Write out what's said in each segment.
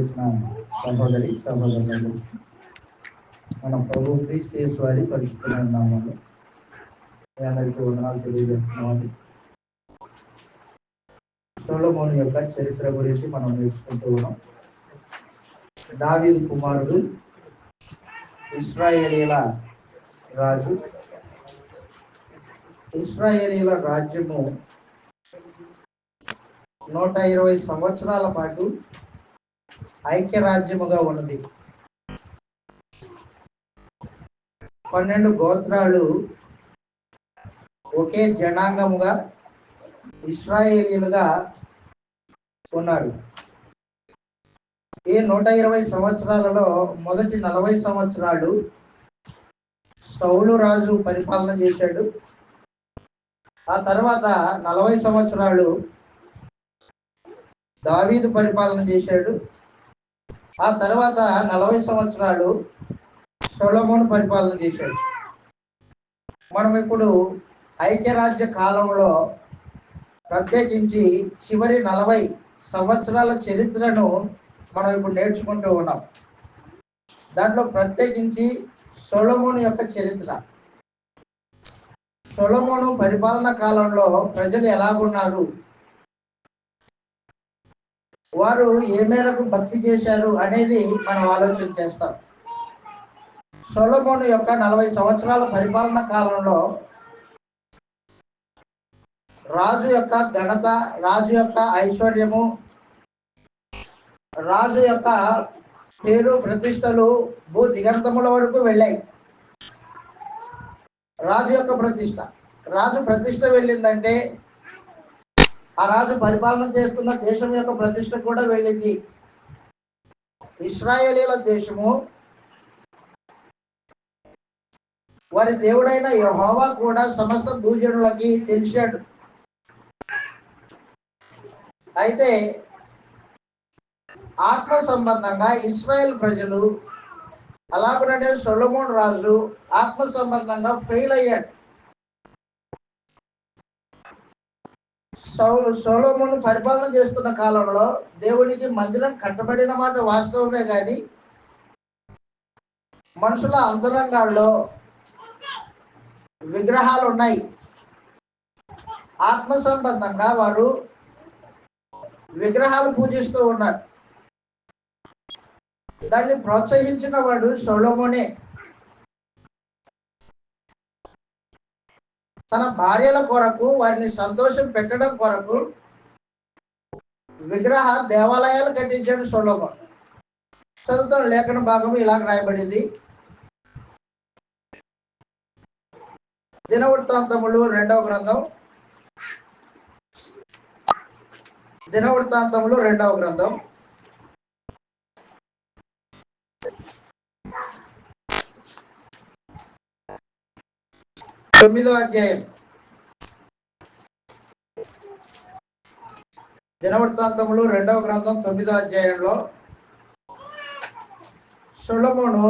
వచ్చిన సహోదరి సహోదరులు మన ప్రభు క్రీస్తు యేసు వారి పరిశుద్ధమైన నామములో మీ అందరికీ వందనాలు తెలియజేస్తున్నామండి. సొలొమోను యొక్క చరిత్ర గురించి మనం నేర్చుకుంటూ ఉన్నాం. దావీదు కుమారుడు, ఇశ్రాయేలీల రాజు. ఇశ్రాయేలీల రాజ్యము 120 సంవత్సరాల పాటు ఐక్యరాజ్యముగా ఉన్నది. 12 గోత్రాలు ఒకే జనాంగముగా ఇశ్రాయేలీలుగా ఉన్నారు. ఈ 120 సంవత్సరాలలో మొదటి 40 సంవత్సరాలు సౌలు రాజు పరిపాలన చేశాడు. ఆ తర్వాత 40 సంవత్సరాలు దావీదు పరిపాలన చేశాడు. ఆ తర్వాత 40 సంవత్సరాలు సొలొమోను పరిపాలన చేశాడు. మనం ఇప్పుడు ఐక్యరాజ్య కాలంలో ప్రత్యేకించి చివరి 40 సంవత్సరాల చరిత్రను మనం ఇప్పుడు నేర్చుకుంటూ ఉన్నాం. దాంట్లో ప్రత్యేకించి సొలొమోను యొక్క చరిత్ర. సొలొమోను పరిపాలన కాలంలో ప్రజలు ఎలాగున్నారు, వారు ఏ మేరకు భక్తి చేశారు అనేది మనం ఆలోచన చేస్తాం. సొలొమోను యొక్క 40 సంవత్సరాల పరిపాలన కాలంలో రాజు యొక్క ఘనత, రాజు యొక్క ఐశ్వర్యము, రాజు యొక్క పేరు ప్రతిష్టలు భూ దిగంతముల వరకు వెళ్ళాయి. రాజు యొక్క ప్రతిష్ట, రాజు ప్రతిష్ట వెళ్ళిందంటే ఆ రాజు పరిపాలన చేస్తున్న దేశం యొక్క ప్రతిష్ట కూడా వెళ్ళింది. ఇశ్రాయేలీల దేశము వారి దేవుడైన యెహోవా కూడా సమస్త భూజనులకి తెలిసాడు. అయితే ఆత్మ సంబంధంగా ఇశ్రాయేల్ ప్రజలు, అలాగనే సొలొమోను రాజు ఆత్మ సంబంధంగా ఫెయిల్ అయ్యాడు. సొలొమోను పరిపాలన చేస్తున్న కాలంలో దేవునికి మందిరం కట్టబడిన మాట వాస్తవమే, కానీ మనుషుల అంతరంగాల్లో విగ్రహాలు ఉన్నాయి. ఆత్మ సంబంధంగా వారు విగ్రహాలు పూజిస్తూ ఉన్నారు. దాన్ని ప్రోత్సహించిన వాడు సొలొమోనే. తన భార్యల కొరకు, వారిని సంతోషం పెట్టడం కొరకు విగ్రహ దేవాలయాలు కట్టించాడు సొలొమోను. చదువుతున్న లేఖన భాగం ఇలా రాయబడింది. దినవృత్తాంతములు 2వ గ్రంథం, దినవృత్తాంతములు 2వ గ్రంథం 9వ అధ్యాయం. దినవృత్తాంతములు 2వ గ్రంథం 9వ అధ్యాయంలో సొలొమోను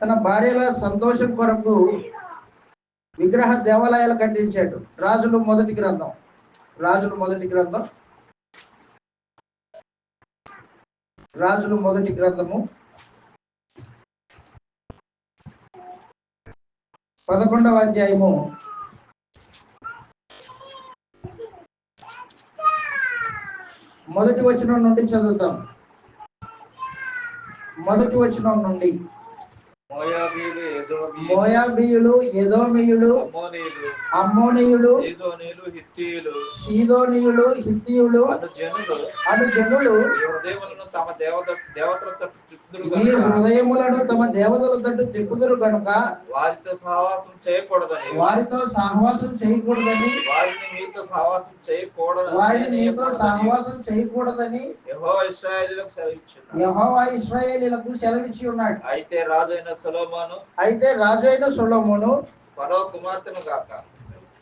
తన భార్యల సంతోషం కొరకు విగ్రహ దేవాలయాలు కట్టించాడు. రాజులు మొదటి గ్రంథం 11వ అధ్యాయము 1వ వచనం నుండి చదువుతాం. 1వ వచనం నుండి. మోయాబీయులు, ఎదోమీయులు, అమ్మోనీయులు, సీదోనీయులు, హిత్తీయులు అను జనులు మీ హృదయములను తమ దేవతల తట్టు తిప్పుదురు కనుక వారితో సహవాసం చేయకూడదని, వారిని మీతో సహవాసం చేయకూడదని యెహోవా ఇశ్రాయేలీయులకు సెలవిచ్చి ఉన్నాడు. అయితే రాజైన సొలొమోను ఫరో కుమార్తెను గాక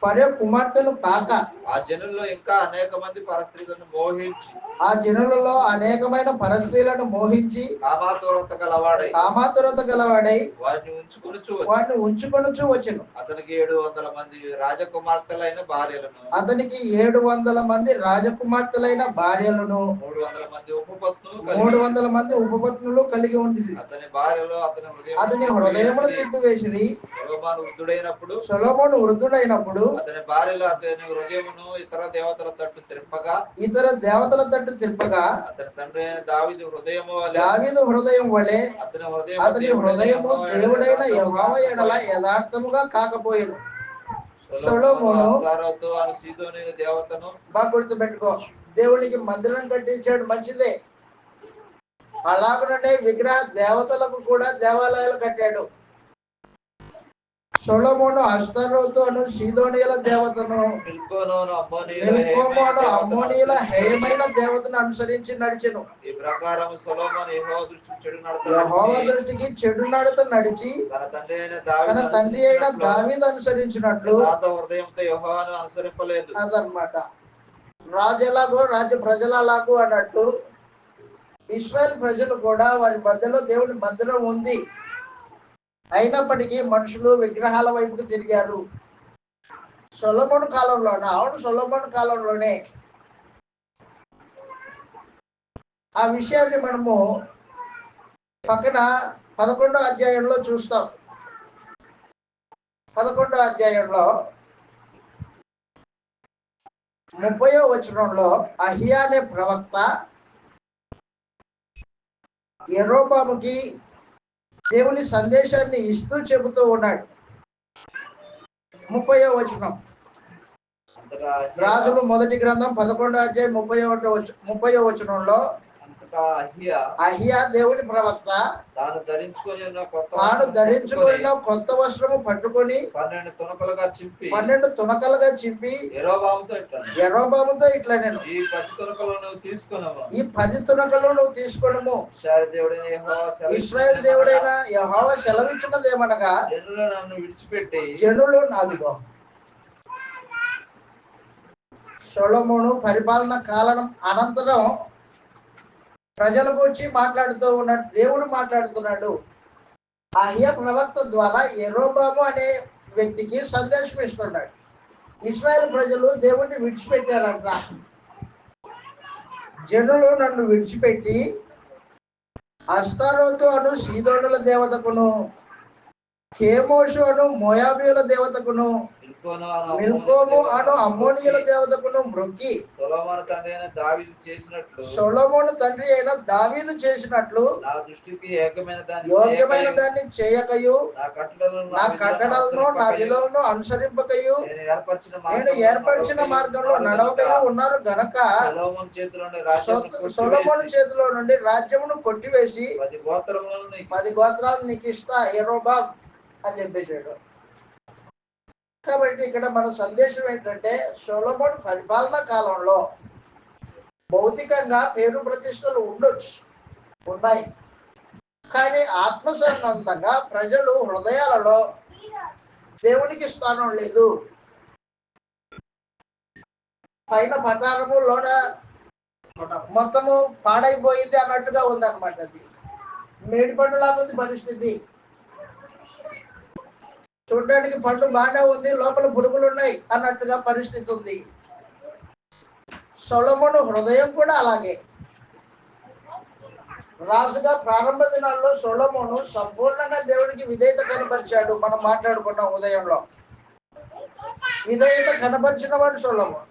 ఫరో కుమార్తెను కాక ఆ జనుల్లో ఇంకా అనేక మంది పరస్త్రీలను మోహించి ఆ జనులలో అనేకమైన పరస్త్రీలను మోహించి కామాతురత గలవాడై వాడిని ఉంచుకొనుచు వచ్చెను. అతనికి 700 మంది రాజకుమార్తెలైన భార్యలను అతనికి 700 మంది రాజకుమార్తెలైన భార్యలను 300 మంది ఉపపత్నులు కలిగి ఉంది. అతని భార్యలో అతని హృదయమును తిప్పివేసిరి. సొలొమోను వృద్ధుడైనప్పుడు అతని భార్యలో అతని హృదయమును ఇతర దేవతల తట్టు తిప్పగా అతని తండ్రి అయిన దావీదు హృదయం వలె అతని హృదయము దేవుడైన యెహోవా ఎడల యథార్థముగా కాకపోయేను. సొలొమోను దేవతను బాగా గుర్తుపెట్టుకో, దేవునికి మందిరం కట్టించాడు, మంచిదే. అలాగనే విగ్రహ దేవతలకు కూడా దేవాలయాలు కట్టాడు. సొలొమోను అష్తారోతు అను సీదోనియల దేవతను, మిల్కోము అమ్మోనీయుల హేయమైన దేవతను అనుసరించి నడిచెను. ఈ ప్రకారం సొలొమోను యెహోవా దృష్టికి చెడు నడత నడిచి తన తండ్రి అయిన దావీదు అనుసరించినట్లు హృదయంతో యెహోవాను అనుసరింపలేదు. అదనమాట. రాజు ఎలాగో రాజ్య ప్రజలు అలాగో అన్నట్టు ఇశ్రాయేల్ ప్రజలు కూడా వారి మధ్యలో దేవుడి మందిరం ఉంది, అయినప్పటికీ మనుషులు విగ్రహాల వైపుకు తిరిగారు. సొలొమోను కాలంలోనే, అవును సొలొమోను కాలంలోనే ఆ విషయాన్ని మనము పక్కన 11వ అధ్యాయంలో చూస్తాం. 11వ అధ్యాయంలో 30వ వచనంలో అహియా అనే ప్రవక్త యెరోబాముకి దేవుని సందేశాన్ని ఇస్తూ చెబుతూ ఉన్నాడు. 30వ వచనం, రాజులు మొదటి గ్రంథం 11వ అధ్యాయం 30వ వచనంలో అహియా దేవుని ప్రవక్త తాను ధరించుకున్న కొత్త వస్త్రము పట్టుకొని 12 తునకలుగా చింపి యెరోబాముతో ఇట్లా, నేను ఈ 10 తునకలు నువ్వు తీసుకొనుము. ఇశ్రాయేల్ దేవుడైన యెహోవా సెలవిచ్చినదేమనగా, జనులు నాదిగో. సొలొమోను పరిపాలన కాలం అనంతరం ప్రజలకు వచ్చి మాట్లాడుతూ ఉన్నాడు, దేవుడు మాట్లాడుతున్నాడు. అహియా ప్రవక్త ద్వారా యెరోబాము అనే వ్యక్తికి సందేశం ఇస్తున్నాడు. ఇశ్రాయేల్ ప్రజలు దేవుడిని విడిచిపెట్టారంట. జనులు నన్ను విడిచిపెట్టి అష్తారోతు అను సీదోనుల దేవతకును, కేమోషు అను మోయాబీయుల దేవతకును, మిల్కోము అను అమ్మోనీయుల దేవతకును మ్రొక్కి సొలొమోను తండ్రి అయిన దావీదు చేసినట్లు నా దృష్టికి యోగ్యమైన దాన్ని చేయకయు, నా కట్టడలను నా విధులను అనుసరింపకయు, నేను ఏర్పరిచిన మార్గంలో నడవకయు ఉన్నారు గనక సొలొమోను చేతిలో నుండి రాజ్యమును కొట్టివేసి 10 గోత్రాలు నీకు ఇస్తా యెరోబామ్ అని చెప్పేశాడు. కాబట్టి ఇక్కడ మన సందేశం ఏంటంటే, సొలొమోను పరిపాలనా కాలంలో భౌతికంగా పేరు ప్రతిష్టలు ఉన్నాయి, కానీ ఆత్మసంబంధంగా ప్రజలు హృదయాలలో దేవునికి స్థానం లేదు. పైన పటారము లోన మొత్తము పాడైపోయింది అన్నట్టుగా ఉందన్నమాట. అది మేడిపండులాగా ఉంది పరిస్థితి. చూడడానికి పండు బాగానే ఉంది, లోపల పురుగులు ఉన్నాయి అన్నట్టుగా పరిస్థితి ఉంది. సొలొమోను హృదయం కూడా అలాగే. రాజుగా ప్రారంభ దినాల్లో సొలొమోను సంపూర్ణంగా దేవుడికి విధేయత కనపరిచాడు. మనం మాట్లాడుకున్నాం ఉదయంలో. విధేయత కనపరిచిన వాడు సొలొమోను.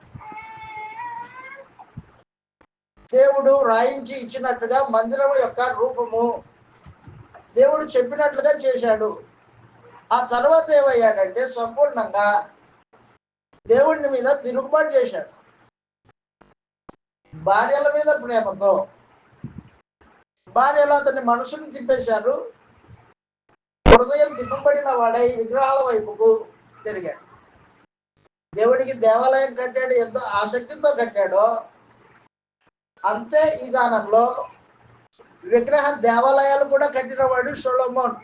దేవుడు రాయించి ఇచ్చినట్టుగా మందిరం యొక్క రూపము దేవుడు చెప్పినట్లుగా చేశాడు. ఆ తర్వాత ఏమయ్యాడంటే సంపూర్ణంగా దేవుడి మీద తిరుగుబాటు చేశాడు. భార్యల మీద ప్రేమతో భార్యలు అతని మనసును తిప్పేశారు. హృదయం తిప్పబడిన వాడై విగ్రహాల వైపుకు తిరిగాడు. దేవుడికి దేవాలయం కట్టాడు, ఎంతో ఆసక్తితో కట్టాడో అంతే విధానంలో విగ్రహ దేవాలయాలు కూడా కట్టినవాడు సొలొమోన్.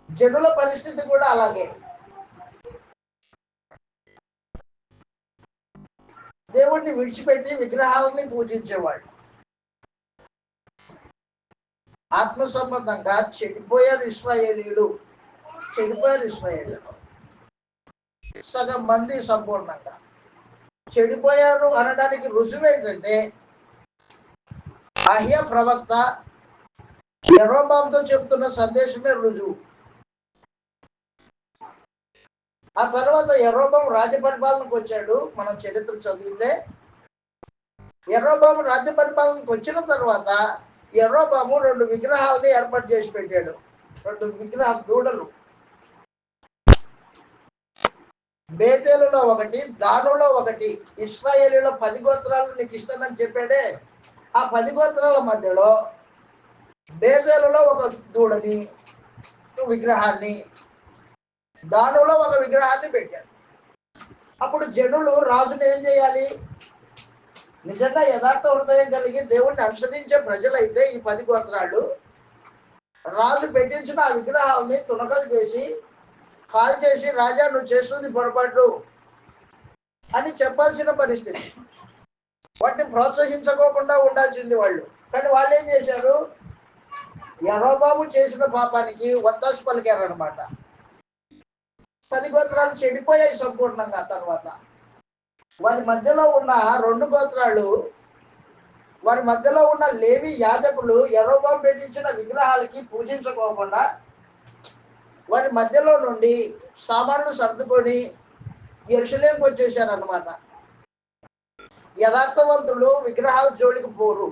జనుల పరిస్థితి కూడా అలాగే. దేవుణ్ణి విడిచిపెట్టి విగ్రహాలని పూజించేవాళ్ళు. ఆత్మ సంబంధంగా చెడిపోయారు ఇశ్రాయేలీయులు. సగం మంది సంపూర్ణంగా చెడిపోయారు అనడానికి రుజువు ఏంటంటే, అహియా ప్రవక్త యెరోబాముతో చెప్తున్న సందేశమే రుజువు. ఆ తర్వాత యెరోబాము రాజ్య పరిపాలనకు వచ్చాడు. మనం చరిత్ర చదివితే యెరోబాము రాజ్య పరిపాలనకు వచ్చిన తర్వాత యెరోబాము 2 విగ్రహాలని ఏర్పాటు చేసి పెట్టాడు. 2 విగ్రహ దూడలు, బేతేలులో ఒకటి, దానులో ఒకటి. ఇశ్రాయేలీలో 10 గోత్రాలు నీకు ఇస్తానని చెప్పాడే, ఆ 10 గోత్రాల మధ్యలో బేతేలులో ఒక దూడని, విగ్రహాన్ని, దానులో ఒక విగ్రహాన్ని పెట్టాడు. అప్పుడు జనులు రాజును ఏం చేయాలి? నిజంగా యథార్థ హృదయం కలిగి దేవుణ్ణి అనుసరించే ప్రజలైతే ఈ 10 గోత్రాలు రాజు పెట్టించిన ఆ విగ్రహాలని తునకలు చేసి కాల్ చేసి, రాజా నువ్వు చేస్తుంది పొరపాటు అని చెప్పాల్సిన పరిస్థితి. వాటిని ప్రోత్సహించుకోకుండా ఉండాల్సింది వాళ్ళు. కానీ వాళ్ళు ఏం చేశారు? యెరోబాము చేసిన పాపానికి వత్తాసు పలికారనమాట. 10 గోత్రాలు చెడిపోయాయి సంపూర్ణంగా. తర్వాత వారి మధ్యలో ఉన్న 2 గోత్రాలు, వారి మధ్యలో ఉన్న లేవి యాజకులు యెరోబాము పెట్టించిన విగ్రహాలకి పూజించుకోకుండా వారి మధ్యలో నుండి సామాన్లు సర్దుకొని యెరూషలేముకు వచ్చేసారనమాట. యథార్థవంతులు విగ్రహాల జోలికి పోరు.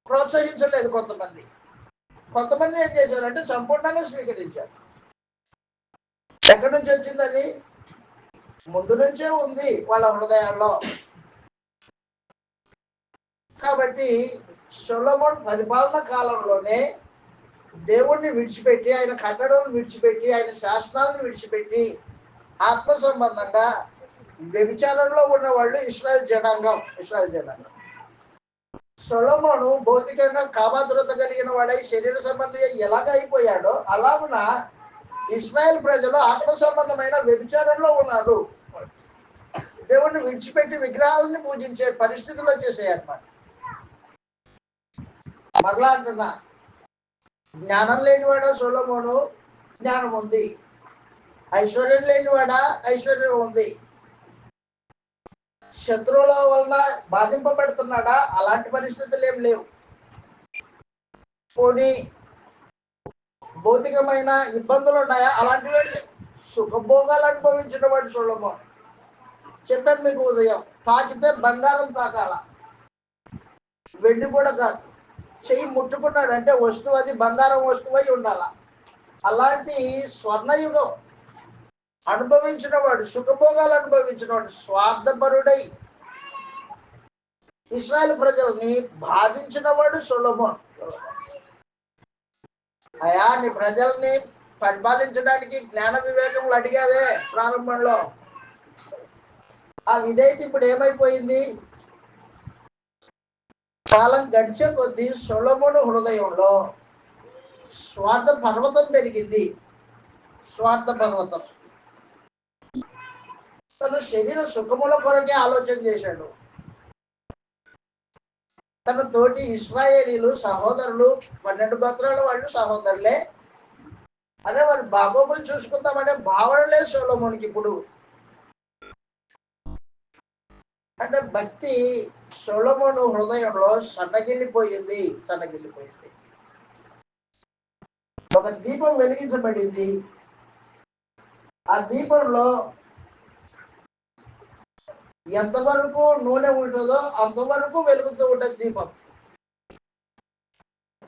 ప్రోత్సహించలేదు కొంతమంది ఏం చేశారంటే సంపూర్ణంగా స్వీకరించారు. ఎక్కడి నుంచి వచ్చింది అది? ముందు నుంచే ఉంది వాళ్ళ హృదయాల్లో. కాబట్టి సొలొమోను పరిపాలన కాలంలోనే దేవుణ్ణి విడిచిపెట్టి, ఆయన కట్టడలను విడిచిపెట్టి, ఆయన శాసనాలను విడిచిపెట్టి ఆత్మ సంబంధంగా వ్యభిచారంలో ఉన్న వాళ్ళు ఇశ్రాయేల్ జనాంగం. సొలొమోను భౌతికంగా కామాతురత కలిగిన వాడై శరీర సంబంధిగా ఎలాగ అయిపోయాడో అలాగున ఇశ్రాయేల్ ప్రజలు ఆత్మ సంబంధమైన వ్యభిచారంలో ఉన్నారు. దేవుణ్ణి విడిచిపెట్టి విగ్రహాలను పూజించే పరిస్థితులు వచ్చేసాయన్నమాట. మరలా అంటున్నా, జ్ఞానం లేనివాడా సొలొమోను? జ్ఞానం ఉంది. ఐశ్వర్యం లేనివాడా? ఐశ్వర్యం ఉంది. శత్రువుల వలన బాధింపబడుతున్నాడా? అలాంటి పరిస్థితులు ఏం లేవు. పోనీ భౌతికమైన ఇబ్బందులు ఉన్నాయా? అలాంటివి లేవు. సుఖభోగాలు అనుభవించిన వాడు సొలొమోను. చెప్పాను మీకు ఉదయం, తాకితే బంగారం తాకాల, వెండి కూడా కాదు. చెయ్యి ముట్టుకున్నాడు అంటే వస్తువు అది బంగారం వస్తువు అయి ఉండాల. అలాంటి స్వర్ణయుగం అనుభవించిన వాడు, సుఖభోగాలు అనుభవించిన వాడు, స్వార్థపరుడై ఇశ్రాయేల్ ప్రజల్ని బాధించిన వాడు సొలొమోను. అయా, నీ ప్రజల్ని పరిపాలించడానికి జ్ఞాన వివేకములు అడిగావే ప్రారంభంలో, ఆ విధేయత ఇప్పుడు ఏమైపోయింది? కాలం గడిచే కొద్దీ సొలొమోను హృదయంలో స్వార్థ పర్వతం పెరిగింది. స్వార్థ పర్వతం. తను శరీర సుఖముల కొరకే ఆలోచన చేశాడు. తన తోటి ఇశ్రాయేలీలు సహోదరులు, 12 గోత్రాల వాళ్ళు సహోదరులే. అదే వాళ్ళు బాగోగులు చూసుకుందామనే భావన లేదు సొలొమోనుకి ఇప్పుడు. అంటే భక్తి సొలొమోను హృదయంలో సన్నగిల్లిపోయింది. ఒక దీపం వెలిగించబడింది. ఆ దీపంలో ఎంతవరకు నూనె ఉంటుందో అంతవరకు వెలుగుతూ ఉంటుంది దీపం.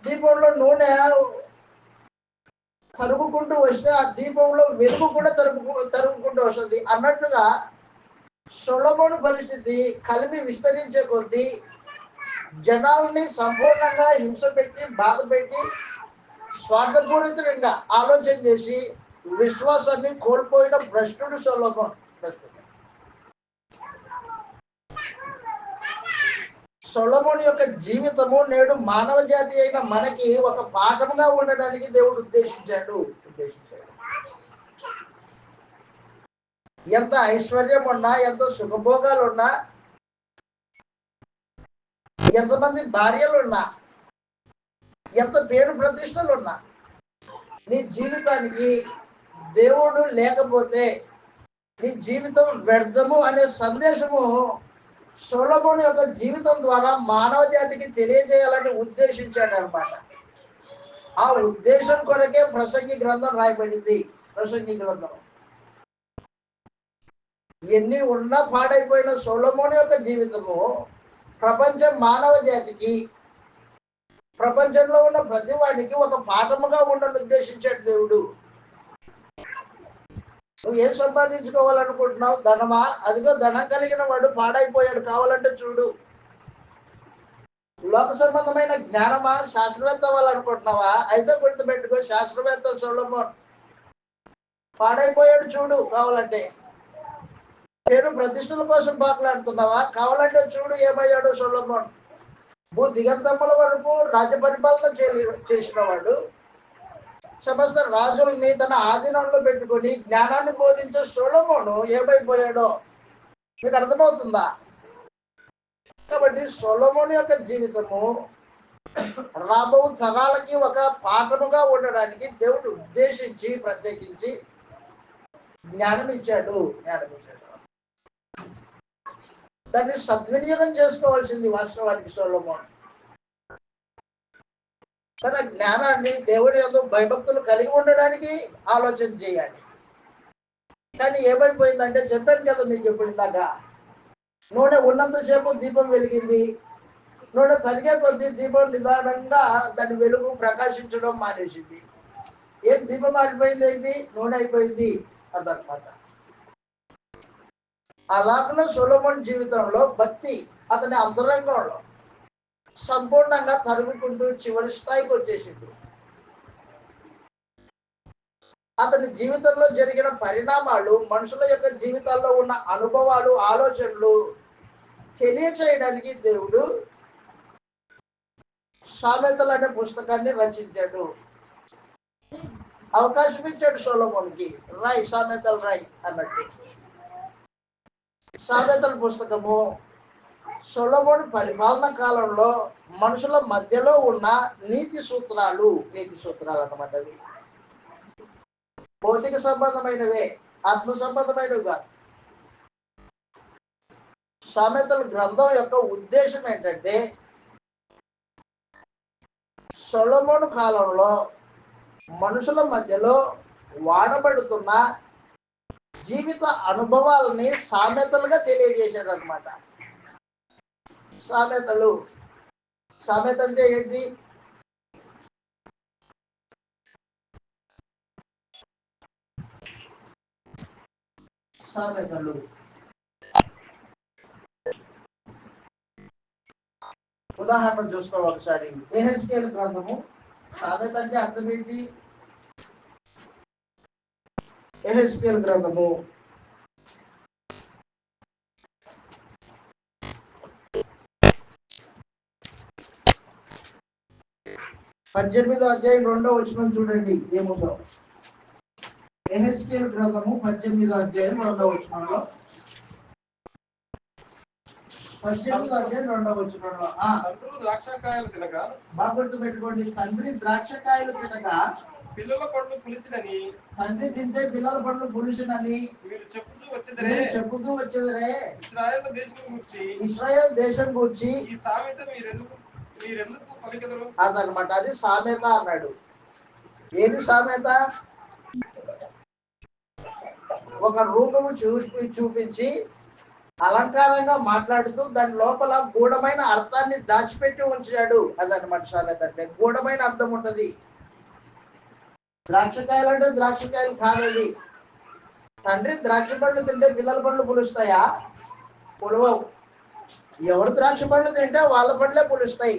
దీపంలో నూనె తరుగుకుంటూ వస్తే ఆ దీపంలో వెలుగు కూడా తరుగుకుంటూ వస్తుంది అన్నట్టుగా సొలొమోను పరిస్థితి కలిమి విస్తరించే కొద్దీ జనాల్ని సంపూర్ణంగా హింస పెట్టి, బాధ పెట్టి, స్వార్థపూరితంగా ఆలోచన చేసి విశ్వాసాన్ని కోల్పోయిన భ్రష్టుడు సొలొమోను. సొలొమోను యొక్క జీవితము నేడు మానవ జాతి అయిన మనకి ఒక పాఠముగా ఉండడానికి దేవుడు ఉద్దేశించాడు. ఎంత ఐశ్వర్యం ఉన్నా, ఎంత సుఖభోగాలు ఉన్నా, ఎంతమంది భార్యలు ఉన్నా, ఎంత పేరు ప్రతిష్టలు ఉన్నా, నీ జీవితానికి దేవుడు లేకపోతే నీ జీవితం వ్యర్థము అనే సందేశము సొలొమోను యొక్క జీవితం ద్వారా మానవ జాతికి తెలియజేయాలని ఉద్దేశించాడు అనమాట. ఆ ఉద్దేశం కొరకే ప్రసంగి గ్రంథం రాయబడింది. ప్రసంగి గ్రంథం ఎన్ని ఉన్నా పాడైపోయిన సొలొమోను యొక్క జీవితము ప్రపంచ మానవ జాతికి, ప్రపంచంలో ఉన్న ప్రతి వాడికి ఒక పాఠముగా ఉండాలని ఉద్దేశించాడు దేవుడు. నువ్వు ఏం సంపాదించుకోవాలనుకుంటున్నావు? ధనమా? అదిగో ధనం కలిగిన వాడు పాడైపోయాడు, కావాలంటే చూడు. లోక సంబంధమైన జ్ఞానమా? శాస్త్రవేత్త అవ్వాలనుకుంటున్నావా? అయితే గుర్తుపెట్టుకో, శాస్త్రవేత్త సొలొమోన్ పాడైపోయాడు, చూడు కావాలంటే. పేరు ప్రతిష్టల కోసం పాకులాడుతున్నావా? కావాలంటే చూడు ఏమయ్యాడు సొలొమోన్. భూ దిగంతముల వరకు రాజ్య పరిపాలన చేసిన వాడు, సమస్త రాజుల్ని తన ఆధీనంలో పెట్టుకొని జ్ఞానాన్ని బోధించే సొలొమోను ఏమైపోయాడో మీకు అర్థమవుతుందా? కాబట్టి సొలొమోను యొక్క జీవితము రాబో తరాలకి ఒక పాఠముగా ఉండడానికి దేవుడు ఉద్దేశించి ప్రత్యేకించి జ్ఞానం ఇచ్చాడు. దాన్ని సద్వినియోగం చేసుకోవాల్సింది వాస్తవానికి సొలొమోను. తన జ్ఞానాన్ని దేవుడి యందు భయభక్తులు కలిగి ఉండడానికి ఆలోచన చేయాలి. కానీ ఏమైపోయిందంటే, చెప్పాను కదా మీకు ఇప్పుడు ఇందాక, నూనె ఉన్నంతసేపు దీపం వెలిగింది, నూనె తరిగే కొద్దీ దీపం నిదానంగా దాని వెలుగు ప్రకాశించడం మానేసింది. ఏం దీపం మారిపోయింది ఏంటి? నూనె అయిపోయింది అదనమాట. అలాగనే సొలొమోన్ జీవితంలో భక్తి అతని అంతరంగంలో సంపూర్ణంగా తరుగుకుంటూ చివరి స్థాయికి వచ్చేసింది. అతని జీవితంలో జరిగిన పరిణామాలు, మనుషుల యొక్క జీవితాల్లో ఉన్న అనుభవాలు, ఆలోచనలు తెలియచేయడానికి దేవుడు సామెతలు అనే పుస్తకాన్ని రచించాడు. అవకాశం ఇచ్చాడు సొలొమోన్కి, రాయ్ సామెతలు రాయ్ అన్నట్టు. సామెతల పుస్తకము సొలొమోను పరిపాలన కాలంలో మనుషుల మధ్యలో ఉన్న నీతి సూత్రాలు అన్నమాట. అవి భౌతిక సంబంధమైనవే, ఆత్మ సంబంధమైనవి కాదు. సామెతల గ్రంథం యొక్క ఉద్దేశం ఏంటంటే, సొలొమోను కాలంలో మనుషుల మధ్యలో వాడబడుతున్న జీవిత అనుభవాలని సామెతలుగా తెలియజేశాడు అనమాట. సామెతలు, సామెత అంటే ఏంటి? సామెతలు ఉదాహరణ చూస్తాం ఒకసారి. యెహెజ్కేలు గ్రంథము. సామెత అంటే అర్థం ఏంటి? యెహెజ్కేలు గ్రంథము 18వ అధ్యాయం 2వ వచనం చూడండి ఏముందో. యెహెజ్కేలు గ్రంథము 18వ అధ్యాయం 2వ వచనంలో, 18వ అధ్యాయం 2వ వచనంలో, ద్రాక్షకాయలు తినగా, బాగా గుర్తు పెట్టుకోండి, తండ్రి ద్రాక్షకాయలు తినగా పిల్లల పండ్లు పులిసినని, తండ్రి తింటే పిల్లల పండ్లు పులిసినని మీరు చెప్పుతూ వచ్చేదరే ఇశ్రాయేల్ దేశం గురించి ఈ సామెత మీరెందుకు పలికెదరు అదనమాట. అది సామెత అన్నాడు. ఏది సామెత? ఒక రూపము చూపించి అలంకారంగా మాట్లాడుతూ దాని లోపల గూఢమైన అర్థాన్ని దాచిపెట్టి ఉంచాడు. అదనమాట సామెత అంటే. గూఢమైన అర్థం ఉంటది. ద్రాక్షకాయలు అంటే ద్రాక్షకాయలు కాదది. తండ్రి ద్రాక్ష పండ్లు తింటే పిల్లల పండ్లు పులుస్తాయా? పులవవు. ఎవరు ద్రాక్ష పండ్లు తింటే వాళ్ళ పండ్లే పులుస్తాయి.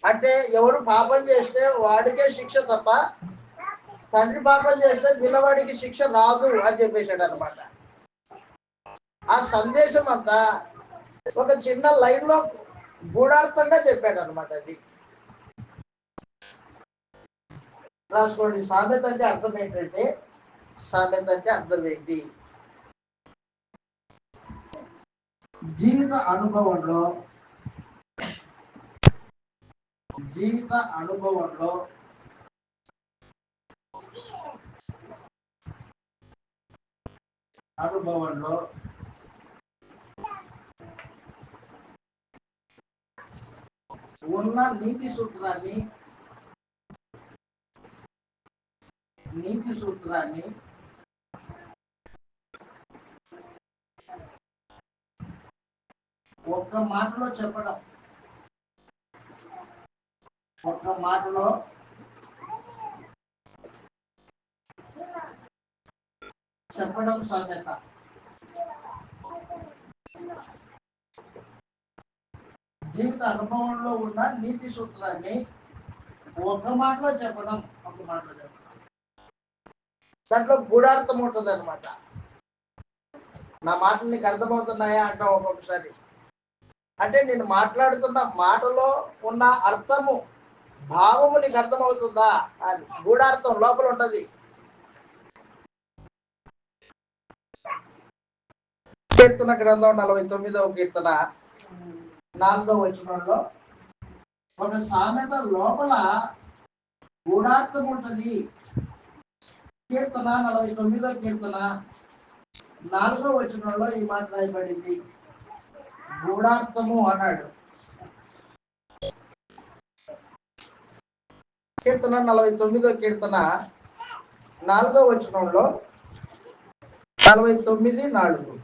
అంటే ఎవరు పాపం చేస్తే వాడికే శిక్ష తప్ప తండ్రి పాపం చేస్తే పిల్లవాడికి శిక్ష రాదు అని చెప్పేశాడు అనమాట. ఆ సందేశం అంతా ఒక చిన్న లైన్ లో గూఢార్థంగా చెప్పాడు అనమాట. అది రాసుకోండి. సామెత అంటే అర్థం ఏంటంటే, సామెత అంటే అర్థం ఏంటి? జీవిత అనుభవంలో జీవిత అనుభవంలో అనుభవంలో ఉన్న నీతి సూత్రాన్ని ఒక్క మాటలో చెప్పడం సామెత. జీవిత అనుభవంలో ఉన్న నీతి సూత్రాన్ని ఒక మాటలో చెప్పడం. దాంట్లో గూఢార్థం ఉంటుంది అనమాట. నా మాటలు నీకు అర్థమవుతున్నాయా అంటాం ఒక్కొక్కసారి. అంటే నేను మాట్లాడుతున్న మాటలో ఉన్న అర్థము, భావము నీకు అర్థమవుతుందా అని. గూఢార్థం లోపల ఉంటది. కీర్తన గ్రంథం 49వ కీర్తన 4వ వచనంలో ఒక సామెత లోపల గూఢార్థం ఉంటది. కీర్తన 49వ కీర్తన 4వ వచనంలో ఈ మాట రాయబడింది. గూఢార్థము అన్నాడు. కీర్తన 49వ కీర్తన 4వ వచనంలో 49:4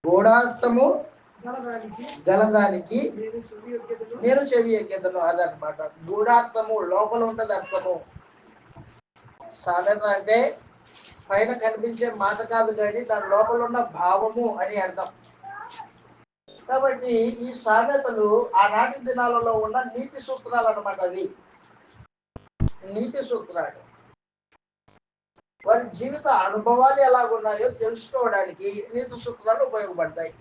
గూఢార్థము గలదానికి నేను చెవి ఎక్కేదను. అదనమాట గూఢార్థము. లోపల ఉంటది అర్థము. సామెత అంటే పైన కనిపించే మాట కాదు కానీ దాని లోపల ఉన్న భావము అని అర్థం. కాబట్టి ఈ సామెతలు ఆనాటి దినాలలో ఉన్న నీతి సూత్రాలు అనమాట. అవి నీతి సూత్రాలు. వారి జీవిత అనుభవాలు ఎలాగున్నాయో తెలుసుకోవడానికి నీతి సూత్రాలు ఉపయోగపడతాయి.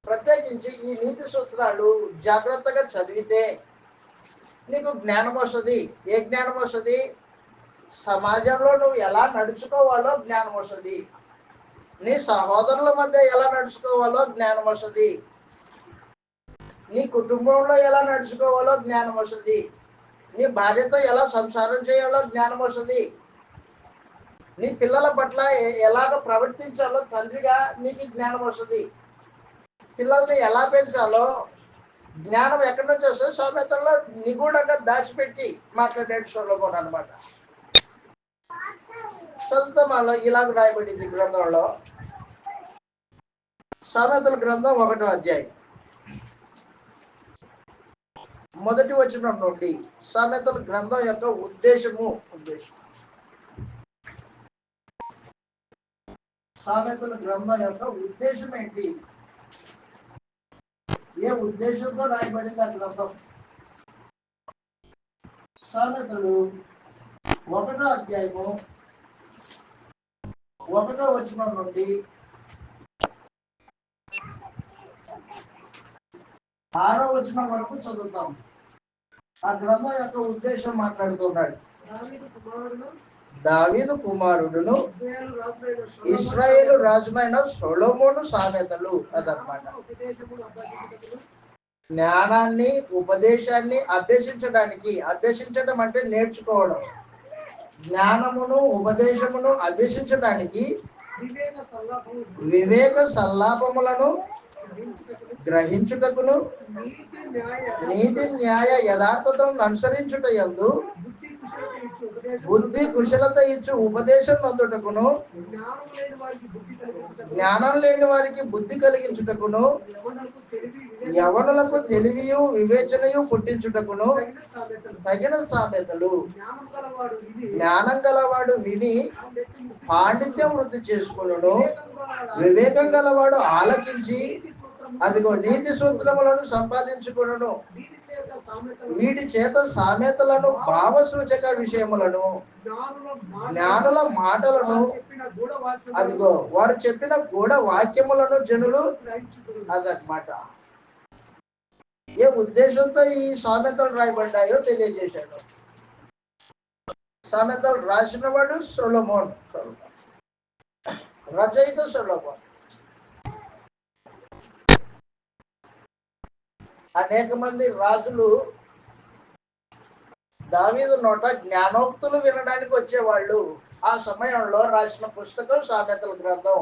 ప్రత్యేకించి ఈ నీతి సూత్రాలు జాగ్రత్తగా చదివితే నీకు జ్ఞానం వస్తుంది. ఏ జ్ఞానం వస్తుంది? సమాజంలో నువ్వు ఎలా నడుచుకోవాలో జ్ఞానం వస్తుంది. నీ సహోదరుల మధ్య ఎలా నడుచుకోవాలో జ్ఞానం వస్తుంది. నీ కుటుంబంలో ఎలా నడుచుకోవాలో జ్ఞానం వస్తుంది. నీ భార్యతో ఎలా సంసారం చేయాలో జ్ఞానం వస్తుంది. నీ పిల్లల పట్ల ఎలాగ ప్రవర్తించాలో తండ్రిగా నీకు జ్ఞానం వస్తుంది. పిల్లల్ని ఎలా పెంచాలో జ్ఞానం ఎక్కడి నుంచి వస్తుంది? సామెతల్లో నిగూఢంగా దాచిపెట్టి మాట్లాడే కూడా అనమాట. చదువుతామాలో ఇలాగ రాయబడింది గ్రంథంలో. సామెతల గ్రంథం 1వ అధ్యాయం 1వ వచనం నుండి సామెతల గ్రంథం యొక్క ఉద్దేశము. సామెతల గ్రంథం యొక్క ఉద్దేశం ఏంటి? ఏ ఉద్దేశంతో రాయబడింది ఆ గ్రంథం? సామెతలు 1వ అధ్యాయము 1వ వచనం నుండి 6వ వచనం వరకు చదువుతాం. ఆ గ్రంథం యొక్క ఉద్దేశం మాట్లాడుతున్నాడు. దావీదు కుమారుడును ఇశ్రాయేలు రాజునైన సొలొమోను సామెతలు. అదనమాట. జ్ఞానాన్ని, ఉపదేశాన్ని అభ్యసించడం అంటే నేర్చుకోవడం. జ్ఞానమును, ఉపదేశమును అభ్యసించడానికి వివేక సల్లాపములను గ్రహించుటకును నీతి న్యాయ యథార్థతలను అనుసరించుట యందు బుద్ధి కుశలత ఇచ్చు ఉపదేశం నందుటకును జ్ఞానం లేని వారికి బుద్ధి కలిగించుటకును యవనులకు తెలివియు వివేచనయు పుట్టించుటకును తగిన సామెతలు. జ్ఞానం గలవాడు విని పాండిత్యం వృద్ధి చేసుకును. వివేకం గలవాడు ఆలకించి అదిగో నీతి సూత్రములను సంపాదించుకును. వీటి చేత సామెతలను, భావ సూచక విషయములను, జ్ఞానుల మాటలను, అదిగో వారు చెప్పిన గూఢ వాక్యములను జనులు. అదనమాట. ఏ ఉద్దేశంతో ఈ సామెతలు రాయబడ్డాయో తెలియజేశాడు. సామెతలు రాసిన వాడు సొలొమోన్. రచయిత సొలొమోను. అనేక మంది రాజులు దావీదు నోట జ్ఞానోక్తులు వినడానికి వచ్చేవాళ్ళు. ఆ సమయంలో రాసిన పుస్తకం సామెతల గ్రంథం.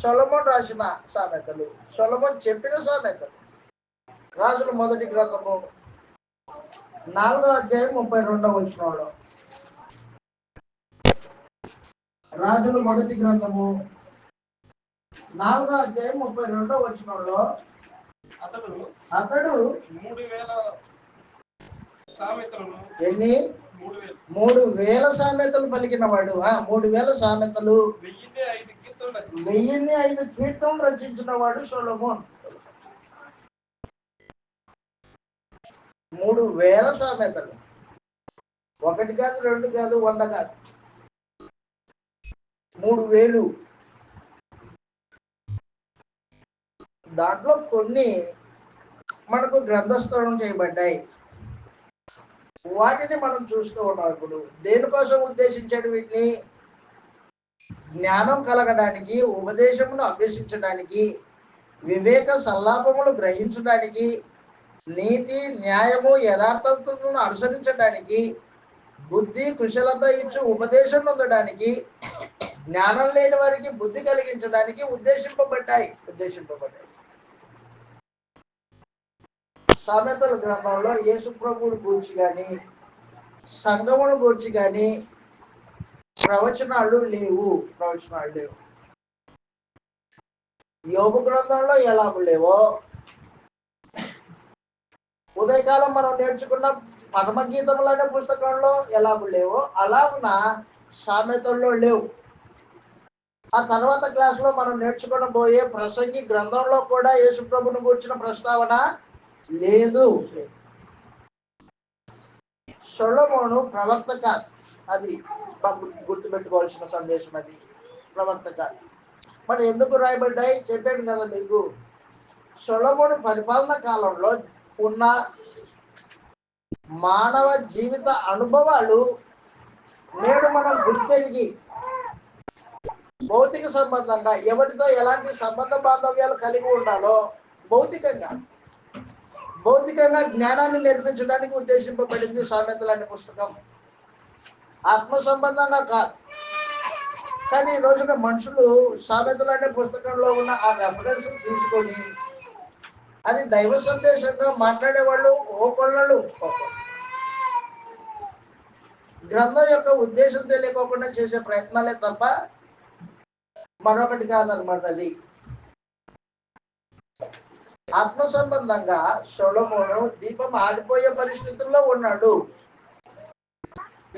సొలొమోను రాసిన సామెతలు, సొలొమోను చెప్పిన సామెతలు. రాజుల మొదటి గ్రంథము 4వ అధ్యాయం 32వ వచనంలో, రాజుల మొదటి గ్రంథము 4వ అధ్యాయం 32వ వచనంలో, అతడు 3,000 సామెతలు పలికిన వాడు. 3,000 సామెతలు, 1005 కీర్తనలు రచించిన వాడు సొలొమోను. 3,000 సామెతలు, 1 కాదు, 2 కాదు, 100 కాదు, 3,000. దాంట్లో కొన్ని మనకు గ్రంథస్థం చేయబడ్డాయి. వాటిని మనం చూస్తూ ఉన్నాం. ఇప్పుడు దేనికోసం ఉద్దేశించాడు వీటిని? జ్ఞానం కలగడానికి, ఉపదేశమును అభ్యసించడానికి, వివేక సల్లాపములు గ్రహించడానికి, నీతి న్యాయము యథార్థతను అనుసరించడానికి, బుద్ధి కుశలత ఇచ్చు ఉపదేశం పొందడానికి, జ్ఞానం లేని వారికి బుద్ధి కలిగించడానికి ఉద్దేశింపబడ్డాయి. సామెతల గ్రంథంలో యేసు ప్రభువుని గూర్చి కానీ, సంఘమును గూర్చి కానీ ప్రవచనాలు లేవు. యోబు గ్రంథంలో ఎలాగూ లేవో, ఉదయకాలం మనం నేర్చుకున్న పరమగీతములనే పుస్తకంలో ఎలాగూ లేవో, అలాగున సామెతల్లో లేవు. ఆ తర్వాత క్లాసులో మనం నేర్చుకోబోయే ప్రసంగి గ్రంథంలో కూడా యేసు ప్రభువును గూర్చిన ప్రస్తావన లేదు. సొలొమోను ప్రవక్త కాదు. అది గుర్తుపెట్టుకోవాల్సిన సందేశం. అది ప్రవక్త కాదు. మరి ఎందుకు రాయబడ్డాయి చెప్పాను కదా మీకు. సొలొమోను పరిపాలన కాలంలో ఉన్న మానవ జీవిత అనుభవాలు నేడు మనం గుర్తెరిగి భౌతిక సంబంధంగా ఎవరితో ఎలాంటి సంబంధ బాంధవ్యాలు కలిగి ఉండాలో భౌతికంగా జ్ఞానాన్ని నేర్పించడానికి ఉద్దేశింపబడింది సామెతలు అనే పుస్తకం. ఆత్మ సంబంధంగా కాదు. కానీ ఈ రోజున మనుషులు సామెతలు అనే పుస్తకంలో ఉన్న ఆ రెఫరెన్స్ తీసుకొని అది దైవ సందేశంగా మాట్లాడేవాళ్ళు ఓకొళ్ళు. గ్రంథం యొక్క ఉద్దేశం తెలియకోకుండా చేసే ప్రయత్నాలే తప్ప మరొకటి కాదనమాట. అది ఆత్మ సంబంధంగా సొలొమోను దీపం ఆడిపోయే పరిస్థితుల్లో ఉన్నాడు.